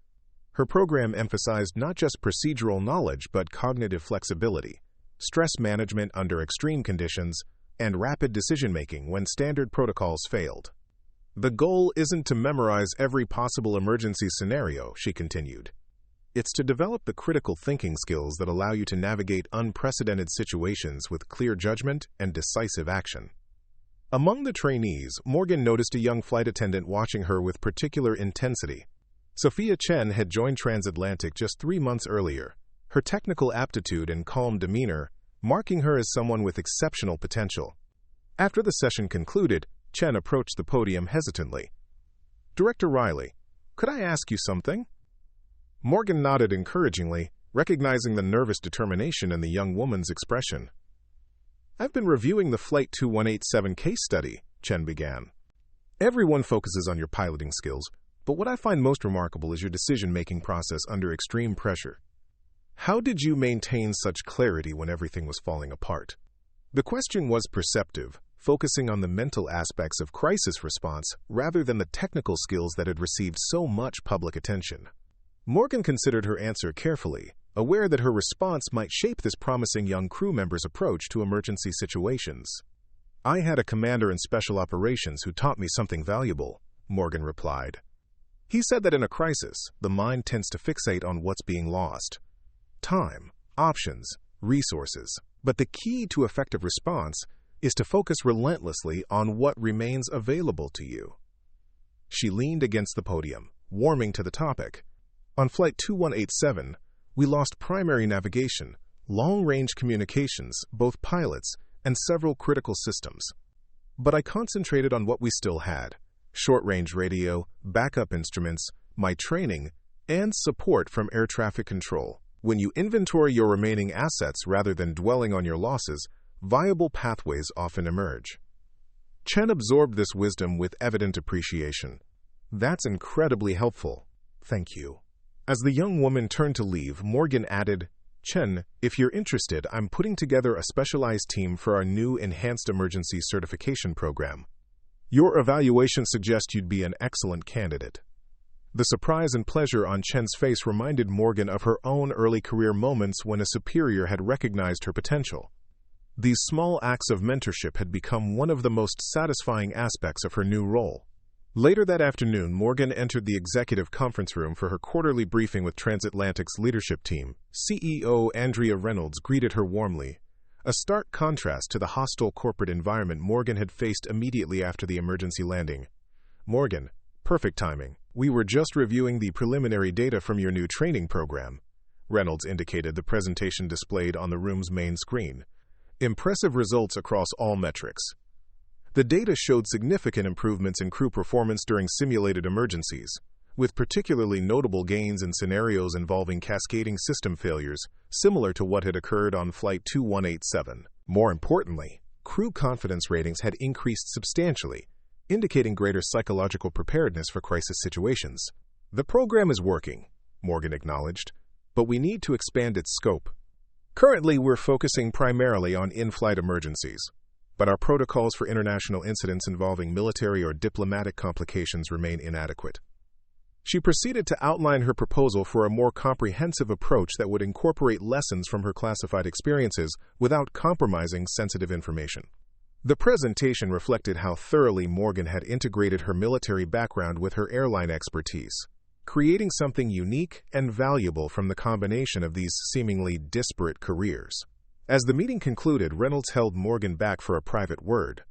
Her program emphasized not just procedural knowledge but cognitive flexibility, stress management under extreme conditions, and rapid decision-making when standard protocols failed. "The goal isn't to memorize every possible emergency scenario," she continued. "It's to develop the critical thinking skills that allow you to navigate unprecedented situations with clear judgment and decisive action." Among the trainees, Morgan noticed a young flight attendant watching her with particular intensity. Sophia Chen had joined TransAtlantic just 3 months earlier, her technical aptitude and calm demeanor marking her as someone with exceptional potential. After the session concluded, Chen approached the podium hesitantly. "Director Riley, could I ask you something?" Morgan nodded encouragingly, recognizing the nervous determination in the young woman's expression. "I've been reviewing the Flight 2187 case study," Chen began. "Everyone focuses on your piloting skills, but what I find most remarkable is your decision-making process under extreme pressure. How did you maintain such clarity when everything was falling apart?" The question was perceptive, focusing on the mental aspects of crisis response rather than the technical skills that had received so much public attention. Morgan considered her answer carefully, aware that her response might shape this promising young crew member's approach to emergency situations. "I had a commander in special operations who taught me something valuable," Morgan replied. "He said that in a crisis, the mind tends to fixate on what's being lost. Time, options, resources. But the key to effective response is to focus relentlessly on what remains available to you." She leaned against the podium, warming to the topic. "On Flight 2187, we lost primary navigation, long-range communications, both pilots, and several critical systems. But I concentrated on what we still had: short-range radio, backup instruments, my training, and support from air traffic control. When you inventory your remaining assets rather than dwelling on your losses, viable pathways often emerge." Chen absorbed this wisdom with evident appreciation. "That's incredibly helpful. Thank you." As the young woman turned to leave, Morgan added, "Chen, if you're interested, I'm putting together a specialized team for our new Enhanced Emergency Certification program. Your evaluation suggests you'd be an excellent candidate." The surprise and pleasure on Chen's face reminded Morgan of her own early career moments when a superior had recognized her potential. These small acts of mentorship had become one of the most satisfying aspects of her new role. Later that afternoon, Morgan entered the executive conference room for her quarterly briefing with TransAtlantic's leadership team. CEO Andrea Reynolds greeted her warmly, a stark contrast to the hostile corporate environment Morgan had faced immediately after the emergency landing. "Morgan, perfect timing. We were just reviewing the preliminary data from your new training program," Reynolds indicated, the presentation displayed on the room's main screen. "Impressive results across all metrics. The data showed significant improvements in crew performance during simulated emergencies, with particularly notable gains in scenarios involving cascading system failures, similar to what had occurred on Flight 2187. More importantly, crew confidence ratings had increased substantially, indicating greater psychological preparedness for crisis situations. The program is working," Morgan acknowledged, "but we need to expand its scope. Currently, we're focusing primarily on in-flight emergencies, but our protocols for international incidents involving military or diplomatic complications remain inadequate." She proceeded to outline her proposal for a more comprehensive approach that would incorporate lessons from her classified experiences without compromising sensitive information. The presentation reflected how thoroughly Morgan had integrated her military background with her airline expertise, creating something unique and valuable from the combination of these seemingly disparate careers. As the meeting concluded, Reynolds held Morgan back for a private word.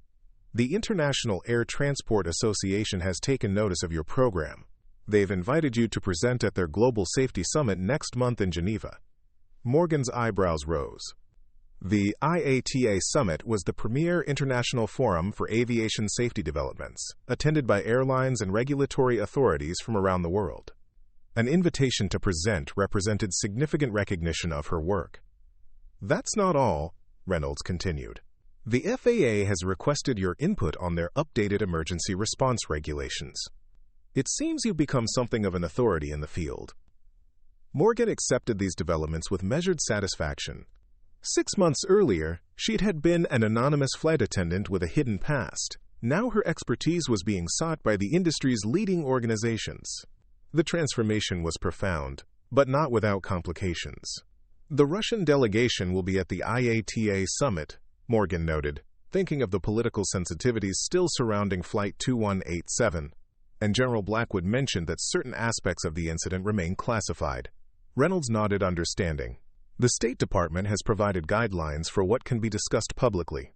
"The International Air Transport Association has taken notice of your program. They've invited you to present at their Global Safety Summit next month in Geneva." Morgan's eyebrows rose. The IATA Summit was the premier international forum for aviation safety developments, attended by airlines and regulatory authorities from around the world. An invitation to present represented significant recognition of her work. "That's not all," Reynolds continued. "The FAA has requested your input on their updated emergency response regulations. It seems you've become something of an authority in the field." Morgan accepted these developments with measured satisfaction. 6 months earlier, she had been an anonymous flight attendant with a hidden past. Now her expertise was being sought by the industry's leading organizations. The transformation was profound, but not without complications. "The Russian delegation will be at the IATA Summit," Morgan noted, thinking of the political sensitivities still surrounding Flight 2187, and General Blackwood mentioned that certain aspects of the incident remain classified. Reynolds nodded understanding. "The State Department has provided guidelines for what can be discussed publicly.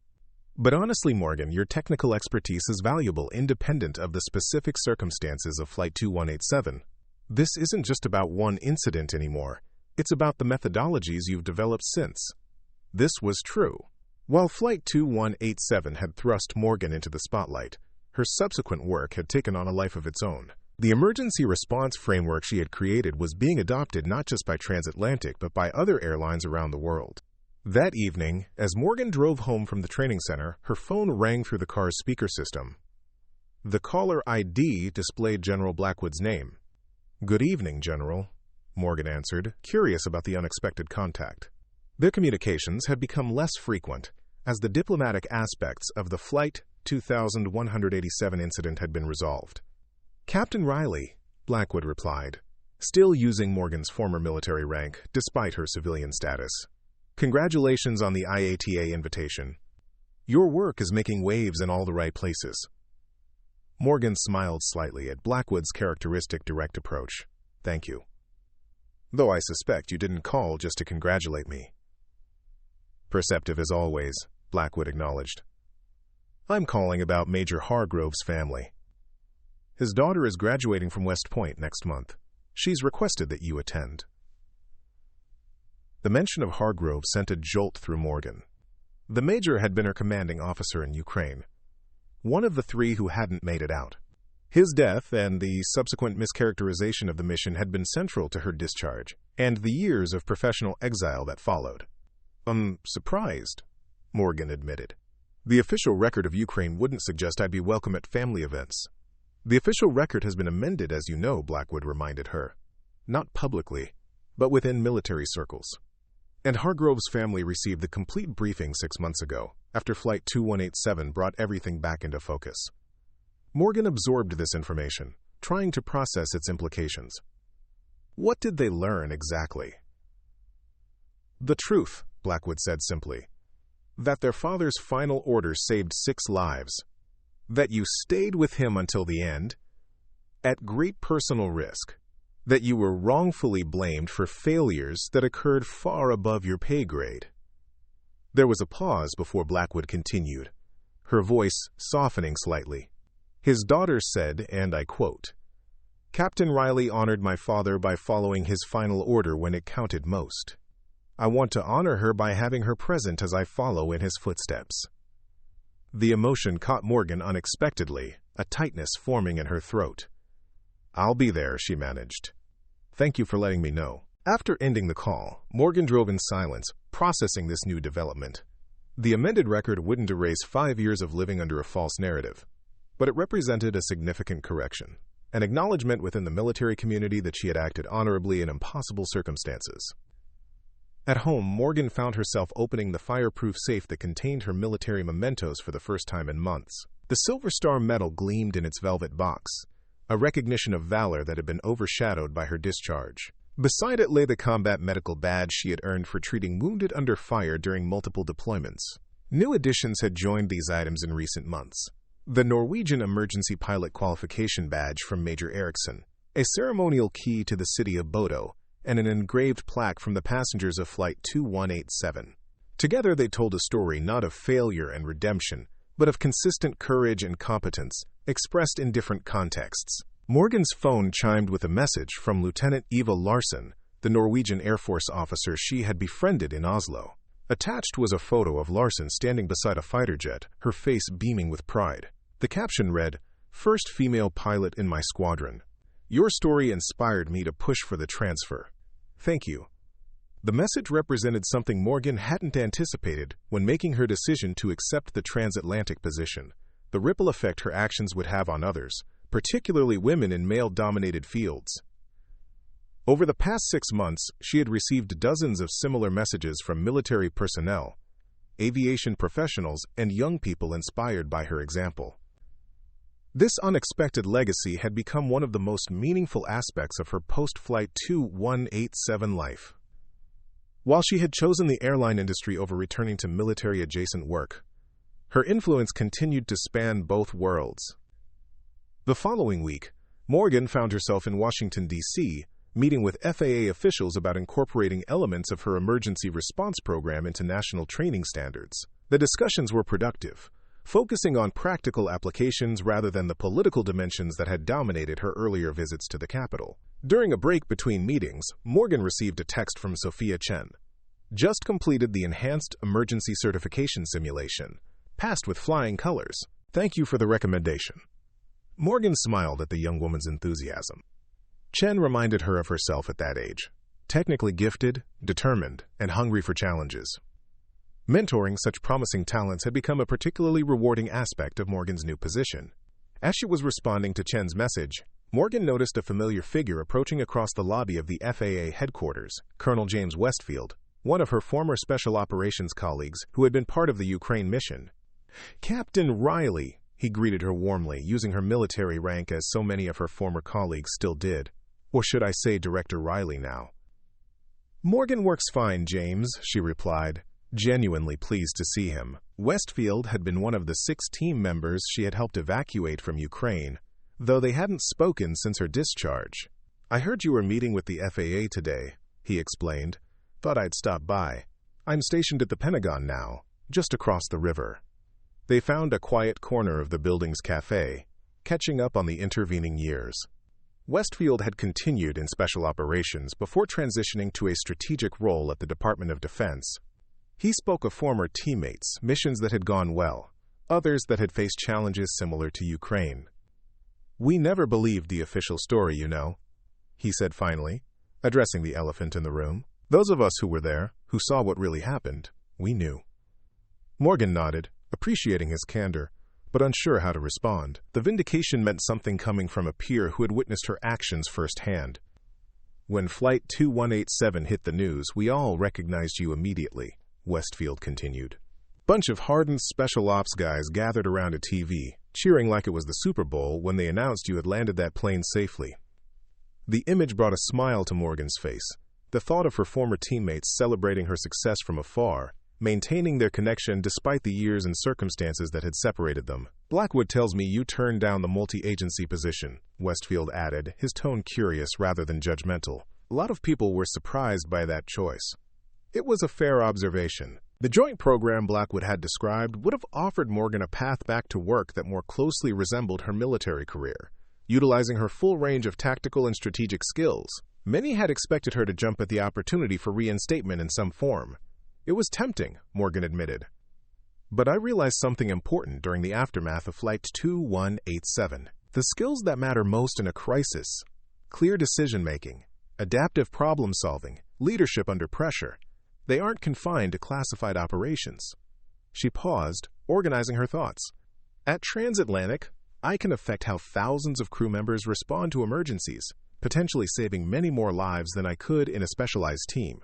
But honestly, Morgan, your technical expertise is valuable independent of the specific circumstances of Flight 2187. This isn't just about one incident anymore. It's about the methodologies you've developed since." This was true. While Flight 2187 had thrust Morgan into the spotlight, her subsequent work had taken on a life of its own. The emergency response framework she had created was being adopted not just by TransAtlantic but by other airlines around the world. That evening, as Morgan drove home from the training center, her phone rang through the car's speaker system. The caller ID displayed General Blackwood's name. "Good evening, General," Morgan answered, curious about the unexpected contact. Their communications had become less frequent, as the diplomatic aspects of the Flight 2187 incident had been resolved. "Captain Riley," Blackwood replied, still using Morgan's former military rank despite her civilian status. "Congratulations on the IATA invitation. Your work is making waves in all the right places." Morgan smiled slightly at Blackwood's characteristic direct approach. "Thank you. Though I suspect you didn't call just to congratulate me." "Perceptive as always," Blackwood acknowledged. "I'm calling about Major Hargrove's family. His daughter is graduating from West Point next month. She's requested that you attend." The mention of Hargrove sent a jolt through Morgan. The major had been her commanding officer in Ukraine, one of the 3 who hadn't made it out. His death and the subsequent mischaracterization of the mission had been central to her discharge, and the years of professional exile that followed. "I'm surprised," Morgan admitted. "The official record of Ukraine wouldn't suggest I'd be welcome at family events." "The official record has been amended, as you know," Blackwood reminded her. not publicly, but within military circles. And Hargrove's family received the complete briefing 6 months ago, after Flight 2187 brought everything back into focus. Morgan absorbed this information, trying to process its implications. What did they learn exactly? The truth, Blackwood said simply. That their father's final order saved 6 lives. That you stayed with him until the end, at great personal risk. That you were wrongfully blamed for failures that occurred far above your pay grade. There was a pause before Blackwood continued, her voice softening slightly. His daughter said, and I quote, "Captain Riley honored my father by following his final order when it counted most. I want to honor her by having her present as I follow in his footsteps." The emotion caught Morgan unexpectedly, a tightness forming in her throat. "I'll be there," she managed. "Thank you for letting me know." After ending the call, Morgan drove in silence, processing this new development. The amended record wouldn't erase 5 years of living under a false narrative, but it represented a significant correction, an acknowledgement within the military community that she had acted honorably in impossible circumstances. At home, Morgan found herself opening the fireproof safe that contained her military mementos for the first time in months. The Silver Star medal gleamed in its velvet box, a recognition of valor that had been overshadowed by her discharge. Beside it lay the combat medical badge she had earned for treating wounded under fire during multiple deployments. New additions had joined these items in recent months. The Norwegian Emergency Pilot Qualification Badge from Major Eriksson, a ceremonial key to the city of Bodo, and an engraved plaque from the passengers of Flight 2187. Together they told a story not of failure and redemption, but of consistent courage and competence, expressed in different contexts. Morgan's phone chimed with a message from Lieutenant Eva Larsson, the Norwegian Air Force officer she had befriended in Oslo. Attached was a photo of Larsson standing beside a fighter jet, her face beaming with pride. The caption read, "First female pilot in my squadron. Your story inspired me to push for the transfer. Thank you." The message represented something Morgan hadn't anticipated when making her decision to accept the transatlantic position, the ripple effect her actions would have on others, particularly women in male-dominated fields. Over the past 6 months, she had received dozens of similar messages from military personnel, aviation professionals, and young people inspired by her example. This unexpected legacy had become one of the most meaningful aspects of her post-Flight 2187 life. While she had chosen the airline industry over returning to military-adjacent work, her influence continued to span both worlds. The following week, Morgan found herself in Washington, D.C., meeting with FAA officials about incorporating elements of her emergency response program into national training standards. The discussions were productive, focusing on practical applications rather than the political dimensions that had dominated her earlier visits to the Capitol. During a break between meetings, Morgan received a text from Sophia Chen. "Just completed the Enhanced Emergency Certification Simulation. Passed with flying colors. Thank you for the recommendation." Morgan smiled at the young woman's enthusiasm. Chen reminded her of herself at that age, technically gifted, determined, and hungry for challenges. Mentoring such promising talents had become a particularly rewarding aspect of Morgan's new position. As she was responding to Chen's message, Morgan noticed a familiar figure approaching across the lobby of the FAA headquarters, Colonel James Westfield, one of her former special operations colleagues who had been part of the Ukraine mission. "Captain Riley," he greeted her warmly, using her military rank as so many of her former colleagues still did. Or should I say Director Riley now? "Morgan works fine, James," she replied, genuinely pleased to see him. Westfield had been one of the 6 team members she had helped evacuate from Ukraine, though they hadn't spoken since her discharge. "I heard you were meeting with the FAA today," he explained. "Thought I'd stop by. I'm stationed at the Pentagon now, just across the river." They found a quiet corner of the building's cafe, catching up on the intervening years. Westfield had continued in special operations before transitioning to a strategic role at the Department of Defense. He spoke of former teammates, missions that had gone well, others that had faced challenges similar to Ukraine. "We never believed the official story, you know," he said finally, addressing the elephant in the room. "Those of us who were there, who saw what really happened, we knew." Morgan nodded, appreciating his candor, but unsure how to respond. The vindication meant something coming from a peer who had witnessed her actions firsthand. When Flight 2187 hit the news, we all recognized you immediately, Westfield continued. Bunch of hardened special ops guys gathered around a TV, cheering like it was the Super Bowl when they announced you had landed that plane safely. The image brought a smile to Morgan's face. The thought of her former teammates celebrating her success from afar, maintaining their connection despite the years and circumstances that had separated them. Blackwood tells me you turned down the multi-agency position, Westfield added, his tone curious rather than judgmental. A lot of people were surprised by that choice. It was a fair observation. The joint program Blackwood had described would have offered Morgan a path back to work that more closely resembled her military career, utilizing her full range of tactical and strategic skills. Many had expected her to jump at the opportunity for reinstatement in some form. It was tempting, Morgan admitted. But I realized something important during the aftermath of Flight 2187. The skills that matter most in a crisis: clear decision-making, adaptive problem-solving, leadership under pressure. They aren't confined to classified operations. She paused, organizing her thoughts. At TransAtlantic, I can affect how thousands of crew members respond to emergencies, potentially saving many more lives than I could in a specialized team.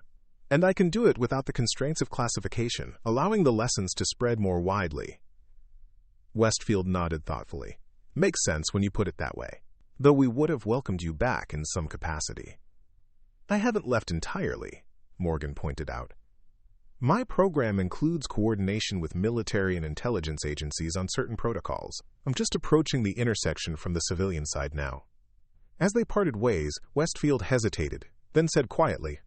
And I can do it without the constraints of classification, allowing the lessons to spread more widely. Westfield nodded thoughtfully. Makes sense when you put it that way, though we would have welcomed you back in some capacity. I haven't left entirely, Morgan pointed out. My program includes coordination with military and intelligence agencies on certain protocols. I'm just approaching the intersection from the civilian side now. As they parted ways, Westfield hesitated, then said quietly,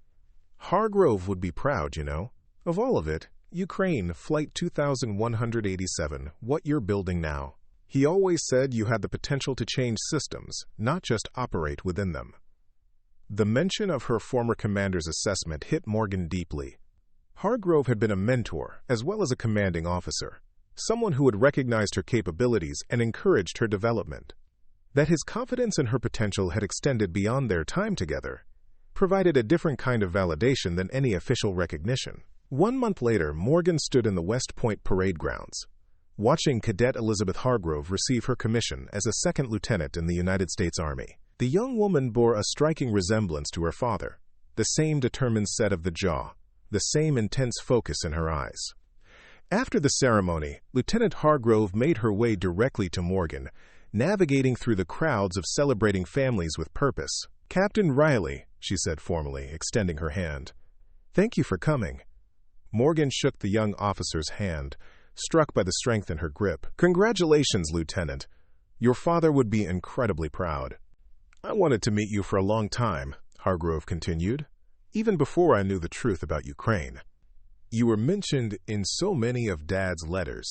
Hargrove would be proud, you know. Of all of it, Ukraine, Flight 2187, what you're building now. He always said you had the potential to change systems, not just operate within them. The mention of her former commander's assessment hit Morgan deeply. Hargrove had been a mentor, as well as a commanding officer, someone who had recognized her capabilities and encouraged her development. That his confidence in her potential had extended beyond their time together provided a different kind of validation than any official recognition. 1 month later, Morgan stood in the West Point parade grounds, watching Cadet Elizabeth Hargrove receive her commission as a second lieutenant in the United States Army. The young woman bore a striking resemblance to her father, the same determined set of the jaw, the same intense focus in her eyes. After the ceremony, Lieutenant Hargrove made her way directly to Morgan, navigating through the crowds of celebrating families with purpose. Captain Riley, she said formally, extending her hand. Thank you for coming. Morgan shook the young officer's hand, struck by the strength in her grip. Congratulations, Lieutenant. Your father would be incredibly proud. I wanted to meet you for a long time, Hargrove continued, even before I knew the truth about Ukraine. You were mentioned in so many of Dad's letters.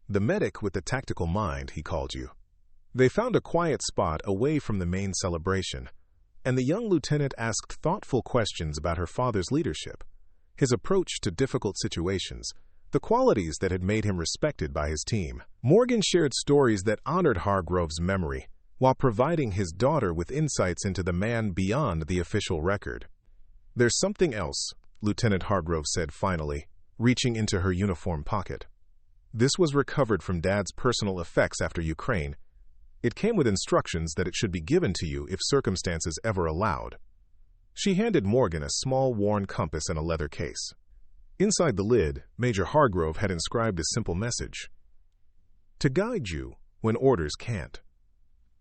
The medic with the tactical mind, he called you. They found a quiet spot away from the main celebration, and the young lieutenant asked thoughtful questions about her father's leadership, his approach to difficult situations, the qualities that had made him respected by his team. Morgan shared stories that honored Hargrove's memory, while providing his daughter with insights into the man beyond the official record. There's something else, Lieutenant Hargrove said finally, reaching into her uniform pocket. This was recovered from Dad's personal effects after Ukraine. It came with instructions that it should be given to you if circumstances ever allowed. She handed Morgan a small worn compass in a leather case. Inside the lid, Major Hargrove had inscribed a simple message: to guide you when orders can't.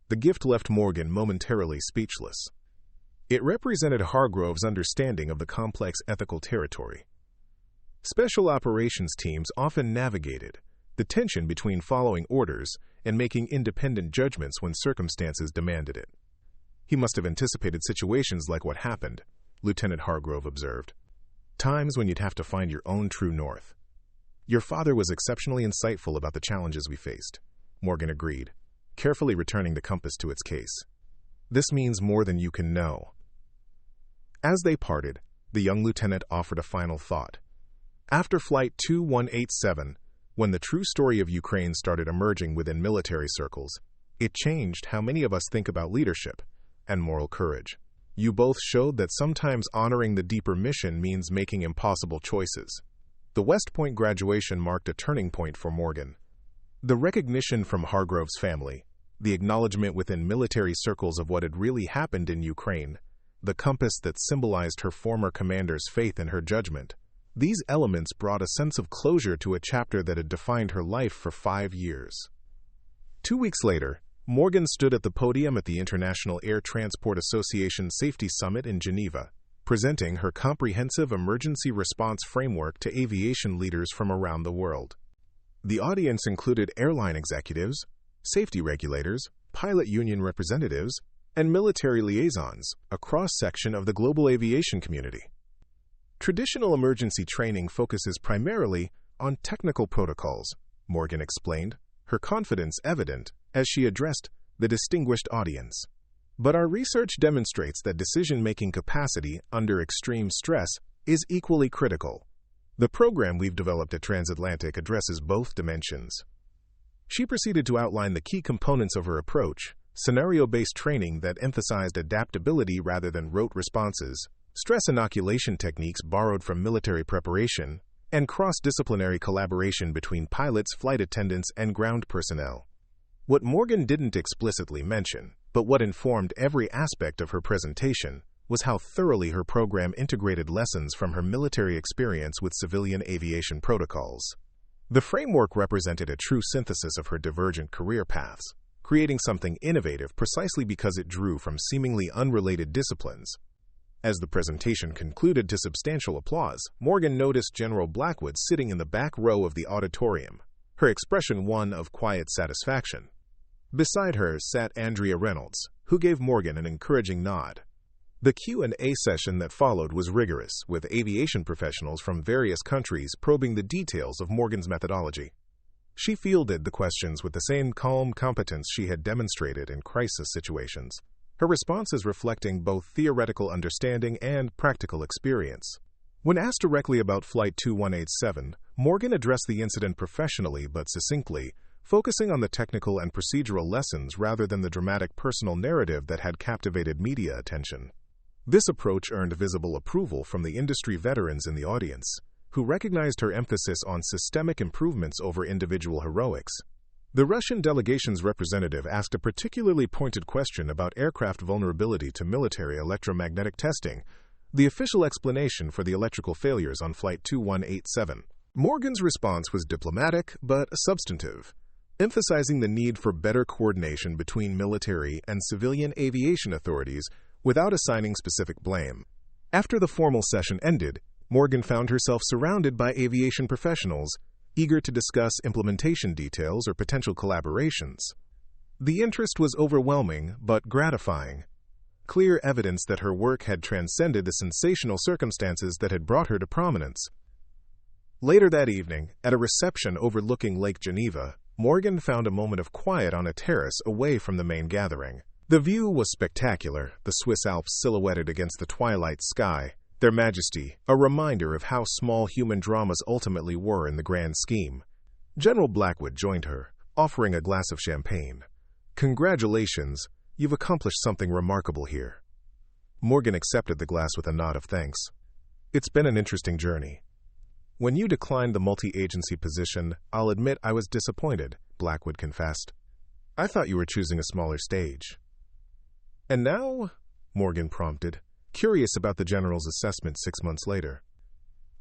The gift left Morgan momentarily speechless. It represented Hargrove's understanding of the complex ethical territory. Special operations teams often navigated the tension between following orders and making independent judgments when circumstances demanded it. He must have anticipated situations like what happened, Lieutenant Hargrove observed. Times when you'd have to find your own true north. Your father was exceptionally insightful about the challenges we faced, Morgan agreed, carefully returning the compass to its case. This means more than you can know. As they parted, the young lieutenant offered a final thought. After Flight 2187, when the true story of Ukraine started emerging within military circles, it changed how many of us think about leadership and moral courage. You both showed that sometimes honoring the deeper mission means making impossible choices. The West Point graduation marked a turning point for Morgan. The recognition from Hargrove's family, the acknowledgement within military circles of what had really happened in Ukraine, the compass that symbolized her former commander's faith in her judgment. These elements brought a sense of closure to a chapter that had defined her life for 5 years. 2 weeks later, Morgan stood at the podium at the International Air Transport Association Safety Summit in Geneva, presenting her comprehensive emergency response framework to aviation leaders from around the world. The audience included airline executives, safety regulators, pilot union representatives, and military liaisons, a cross-section of the global aviation community. Traditional emergency training focuses primarily on technical protocols, Morgan explained, her confidence evident as she addressed the distinguished audience. But our research demonstrates that decision-making capacity under extreme stress is equally critical. The program we've developed at TransAtlantic addresses both dimensions. She proceeded to outline the key components of her approach: scenario-based training that emphasized adaptability rather than rote responses, stress inoculation techniques borrowed from military preparation, and cross-disciplinary collaboration between pilots, flight attendants, and ground personnel. What Morgan didn't explicitly mention, but what informed every aspect of her presentation, was how thoroughly her program integrated lessons from her military experience with civilian aviation protocols. The framework represented a true synthesis of her divergent career paths, creating something innovative precisely because it drew from seemingly unrelated disciplines. As the presentation concluded to substantial applause, Morgan noticed General Blackwood sitting in the back row of the auditorium, her expression one of quiet satisfaction. Beside her sat Andrea Reynolds, who gave Morgan an encouraging nod. The Q&A session that followed was rigorous, with aviation professionals from various countries probing the details of Morgan's methodology. She fielded the questions with the same calm competence she had demonstrated in crisis situations, her responses reflecting both theoretical understanding and practical experience. When asked directly about Flight 2187, Morgan addressed the incident professionally but succinctly, focusing on the technical and procedural lessons rather than the dramatic personal narrative that had captivated media attention. This approach earned visible approval from the industry veterans in the audience, who recognized her emphasis on systemic improvements over individual heroics. The Russian delegation's representative asked a particularly pointed question about aircraft vulnerability to military electromagnetic testing, the official explanation for the electrical failures on Flight 2187. Morgan's response was diplomatic but substantive, emphasizing the need for better coordination between military and civilian aviation authorities without assigning specific blame. After the formal session ended, Morgan found herself surrounded by aviation professionals, eager to discuss implementation details or potential collaborations. The interest was overwhelming but gratifying, clear evidence that her work had transcended the sensational circumstances that had brought her to prominence. Later that evening, at a reception overlooking Lake Geneva, Morgan found a moment of quiet on a terrace away from the main gathering. The view was spectacular, the Swiss Alps silhouetted against the twilight sky, their majesty a reminder of how small human dramas ultimately were in the grand scheme. General Blackwood joined her, offering a glass of champagne. "Congratulations, you've accomplished something remarkable here." Morgan accepted the glass with a nod of thanks. "It's been an interesting journey." "When you declined the multi-agency position, I'll admit I was disappointed," Blackwood confessed. "I thought you were choosing a smaller stage." "And now?" Morgan prompted, curious about the general's assessment 6 months later.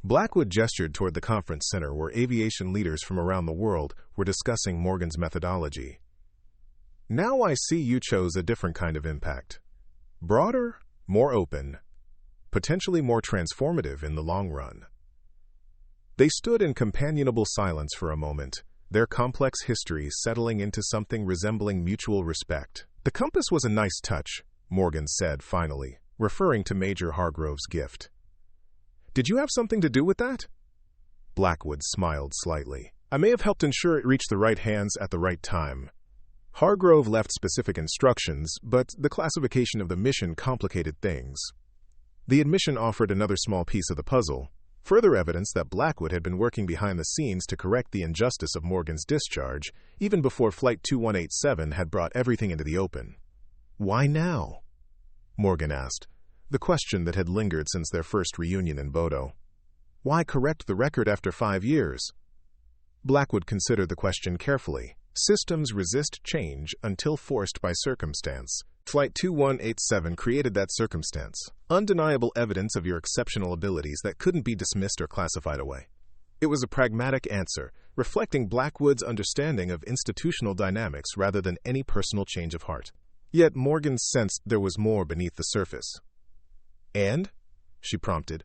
Blackwood gestured toward the conference center where aviation leaders from around the world were discussing Morgan's methodology. "Now I see you chose a different kind of impact. Broader, more open, potentially more transformative in the long run." They stood in companionable silence for a moment, their complex histories settling into something resembling mutual respect. "The compass was a nice touch," Morgan said finally, referring to Major Hargrove's gift. "Did you have something to do with that?" Blackwood smiled slightly. "I may have helped ensure it reached the right hands at the right time." Hargrove left specific instructions, but the classification of the mission complicated things. The admission offered another small piece of the puzzle, further evidence that Blackwood had been working behind the scenes to correct the injustice of Morgan's discharge, even before Flight 2187 had brought everything into the open. "Why now?" Morgan asked, the question that had lingered since their first reunion in Bodo. "Why correct the record after 5 years?" Blackwood considered the question carefully. "Systems resist change until forced by circumstance," Flight 2187 created that circumstance, undeniable evidence of your exceptional abilities that couldn't be dismissed or classified away. It was a pragmatic answer, reflecting Blackwood's understanding of institutional dynamics rather than any personal change of heart. Yet Morgan sensed there was more beneath the surface. "And?" she prompted.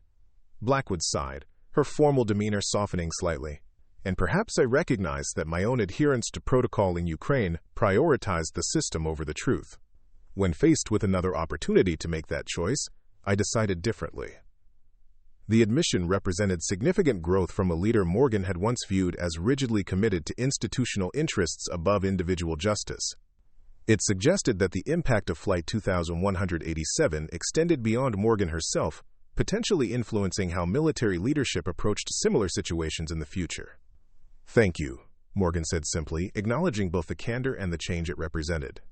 Blackwood sighed, her formal demeanor softening slightly. "And perhaps I recognized that my own adherence to protocol in Ukraine prioritized the system over the truth. When faced with another opportunity to make that choice, I decided differently." The admission represented significant growth from a leader Morgan had once viewed as rigidly committed to institutional interests above individual justice. It suggested that the impact of Flight 2187 extended beyond Morgan herself, potentially influencing how military leadership approached similar situations in the future. "Thank you," Morgan said simply, acknowledging both the candor and the change it represented.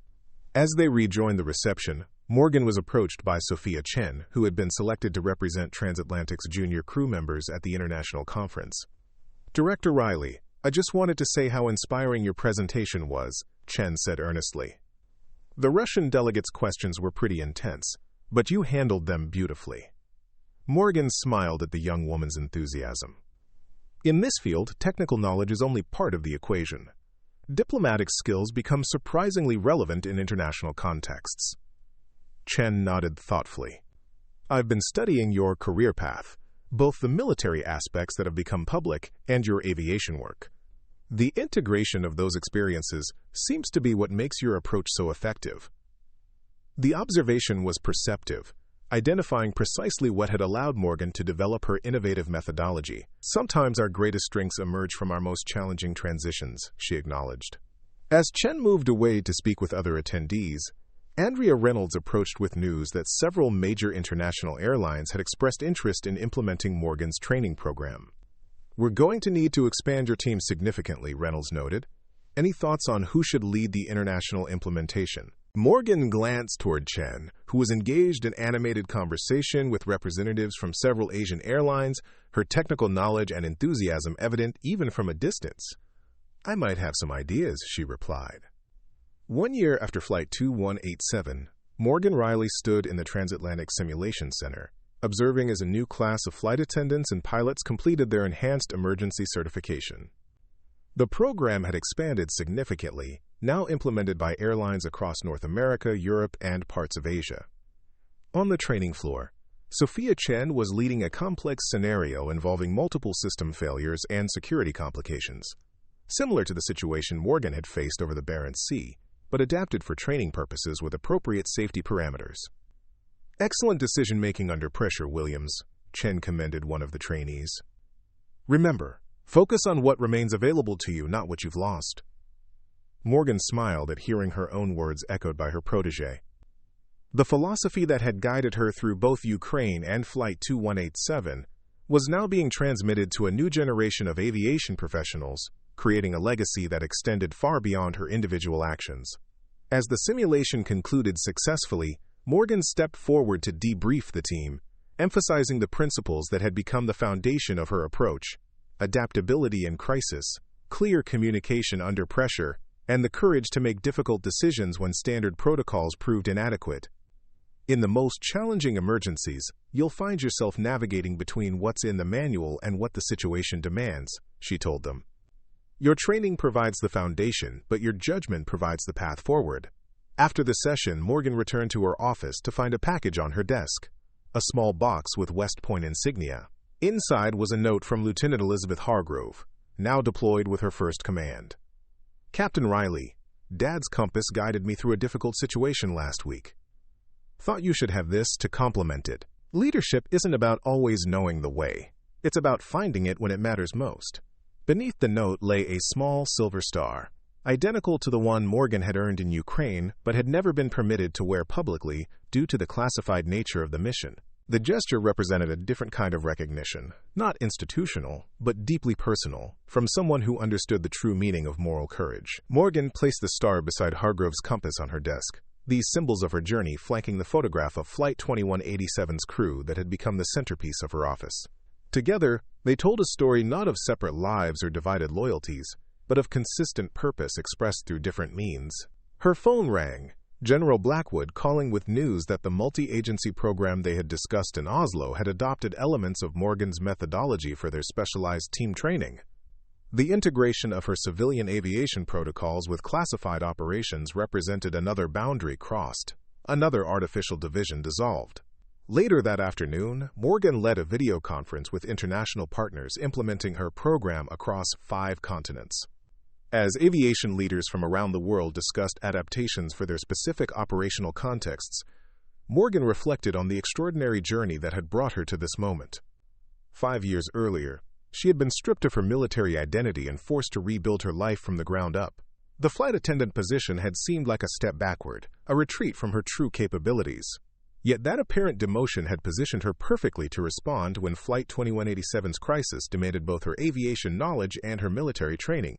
As they rejoined the reception, Morgan was approached by Sophia Chen, who had been selected to represent TransAtlantic's junior crew members at the international conference. "Director Riley, I just wanted to say how inspiring your presentation was," Chen said earnestly. "The Russian delegates' questions were pretty intense, but you handled them beautifully." Morgan smiled at the young woman's enthusiasm. "In this field, technical knowledge is only part of the equation. Diplomatic skills become surprisingly relevant in international contexts." Chen nodded thoughtfully. "I've been studying your career path, both the military aspects that have become public and your aviation work. The integration of those experiences seems to be what makes your approach so effective." The observation was perceptive, identifying precisely what had allowed Morgan to develop her innovative methodology. "Sometimes our greatest strengths emerge from our most challenging transitions," she acknowledged. As Chen moved away to speak with other attendees, Andrea Reynolds approached with news that several major international airlines had expressed interest in implementing Morgan's training program. "We're going to need to expand your team significantly," Reynolds noted. "Any thoughts on who should lead the international implementation?" Morgan glanced toward Chen, who was engaged in animated conversation with representatives from several Asian airlines, her technical knowledge and enthusiasm evident even from a distance. "I might have some ideas," she replied. 1 year after Flight 2187, Morgan Riley stood in the TransAtlantic Simulation Center, observing as a new class of flight attendants and pilots completed their enhanced emergency certification. The program had expanded significantly, now implemented by airlines across North America, Europe, and parts of Asia. On the training floor, Sophia Chen was leading a complex scenario involving multiple system failures and security complications, similar to the situation Morgan had faced over the Barents Sea, but adapted for training purposes with appropriate safety parameters. "Excellent decision-making under pressure, Williams," Chen commended one of the trainees. "Remember, focus on what remains available to you, not what you've lost." Morgan smiled at hearing her own words echoed by her protégé. The philosophy that had guided her through both Ukraine and Flight 2187 was now being transmitted to a new generation of aviation professionals, creating a legacy that extended far beyond her individual actions. As the simulation concluded successfully, Morgan stepped forward to debrief the team, emphasizing the principles that had become the foundation of her approach: adaptability in crisis, clear communication under pressure, and the courage to make difficult decisions when standard protocols proved inadequate. "In the most challenging emergencies, you'll find yourself navigating between what's in the manual and what the situation demands," she told them. "Your training provides the foundation, but your judgment provides the path forward." After the session, Morgan returned to her office to find a package on her desk, a small box with West Point insignia. Inside was a note from Lieutenant Elizabeth Hargrove, now deployed with her 1st Command. "Captain Riley, Dad's compass guided me through a difficult situation last week. Thought you should have this to complement it. Leadership isn't about always knowing the way. It's about finding it when it matters most." Beneath the note lay a small silver star, identical to the one Morgan had earned in Ukraine but had never been permitted to wear publicly due to the classified nature of the mission. The gesture represented a different kind of recognition, not institutional, but deeply personal, from someone who understood the true meaning of moral courage. Morgan placed the star beside Hargrove's compass on her desk, these symbols of her journey flanking the photograph of Flight 2187's crew that had become the centerpiece of her office. Together, they told a story not of separate lives or divided loyalties, but of consistent purpose expressed through different means. Her phone rang, General Blackwood calling with news that the multi-agency program they had discussed in Oslo had adopted elements of Morgan's methodology for their specialized team training. The integration of her civilian aviation protocols with classified operations represented another boundary crossed, another artificial division dissolved. Later that afternoon, Morgan led a video conference with international partners implementing her program across 5 continents. As aviation leaders from around the world discussed adaptations for their specific operational contexts, Morgan reflected on the extraordinary journey that had brought her to this moment. 5 years earlier, she had been stripped of her military identity and forced to rebuild her life from the ground up. The flight attendant position had seemed like a step backward, a retreat from her true capabilities. Yet that apparent demotion had positioned her perfectly to respond when Flight 2187's crisis demanded both her aviation knowledge and her military training.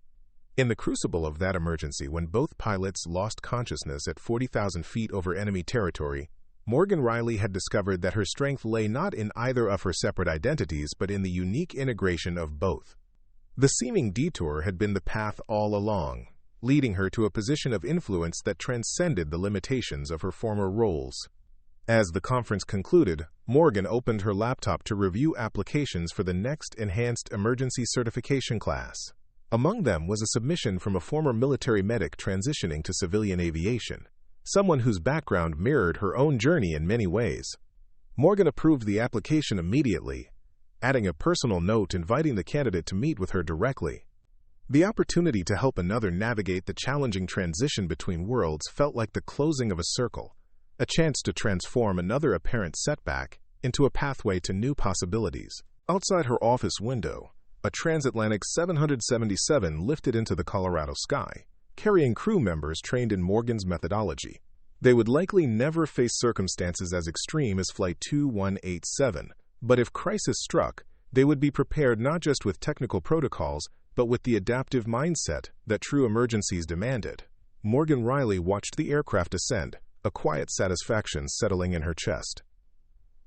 In the crucible of that emergency, when both pilots lost consciousness at 40,000 feet over enemy territory, Morgan Riley had discovered that her strength lay not in either of her separate identities but in the unique integration of both. The seeming detour had been the path all along, leading her to a position of influence that transcended the limitations of her former roles. As the conference concluded, Morgan opened her laptop to review applications for the next Enhanced Emergency Certification class. Among them was a submission from a former military medic transitioning to civilian aviation, someone whose background mirrored her own journey in many ways. Morgan approved the application immediately, adding a personal note inviting the candidate to meet with her directly. The opportunity to help another navigate the challenging transition between worlds felt like the closing of a circle, a chance to transform another apparent setback into a pathway to new possibilities. Outside her office window, a TransAtlantic 777 lifted into the Colorado sky, carrying crew members trained in Morgan's methodology. They would likely never face circumstances as extreme as Flight 2187, but if crisis struck, they would be prepared not just with technical protocols, but with the adaptive mindset that true emergencies demanded. Morgan Riley watched the aircraft ascend, a quiet satisfaction settling in her chest.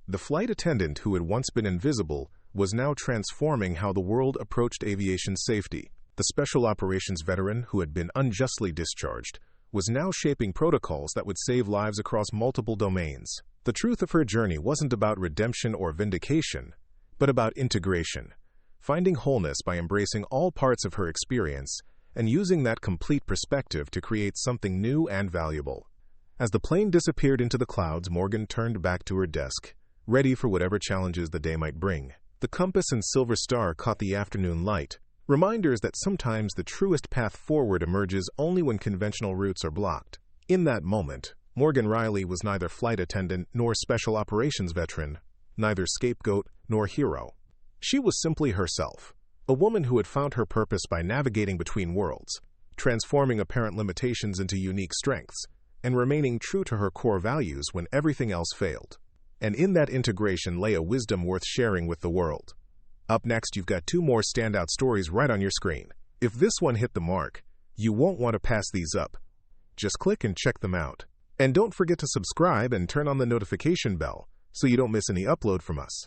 The flight attendant who had once been invisible was now transforming how the world approached aviation safety. The special operations veteran who had been unjustly discharged was now shaping protocols that would save lives across multiple domains. The truth of her journey wasn't about redemption or vindication, but about integration, finding wholeness by embracing all parts of her experience and using that complete perspective to create something new and valuable. As the plane disappeared into the clouds, Morgan turned back to her desk, ready for whatever challenges the day might bring. The compass and silver star caught the afternoon light, reminders that sometimes the truest path forward emerges only when conventional routes are blocked. In that moment, Morgan Riley was neither flight attendant nor special operations veteran, neither scapegoat nor hero. She was simply herself, a woman who had found her purpose by navigating between worlds, transforming apparent limitations into unique strengths, and remaining true to her core values when everything else failed. And in that integration lay a wisdom worth sharing with the world. Up next, you've got 2 more standout stories right on your screen. If this one hit the mark, you won't want to pass these up. Just click and check them out. And don't forget to subscribe and turn on the notification bell so you don't miss any upload from us.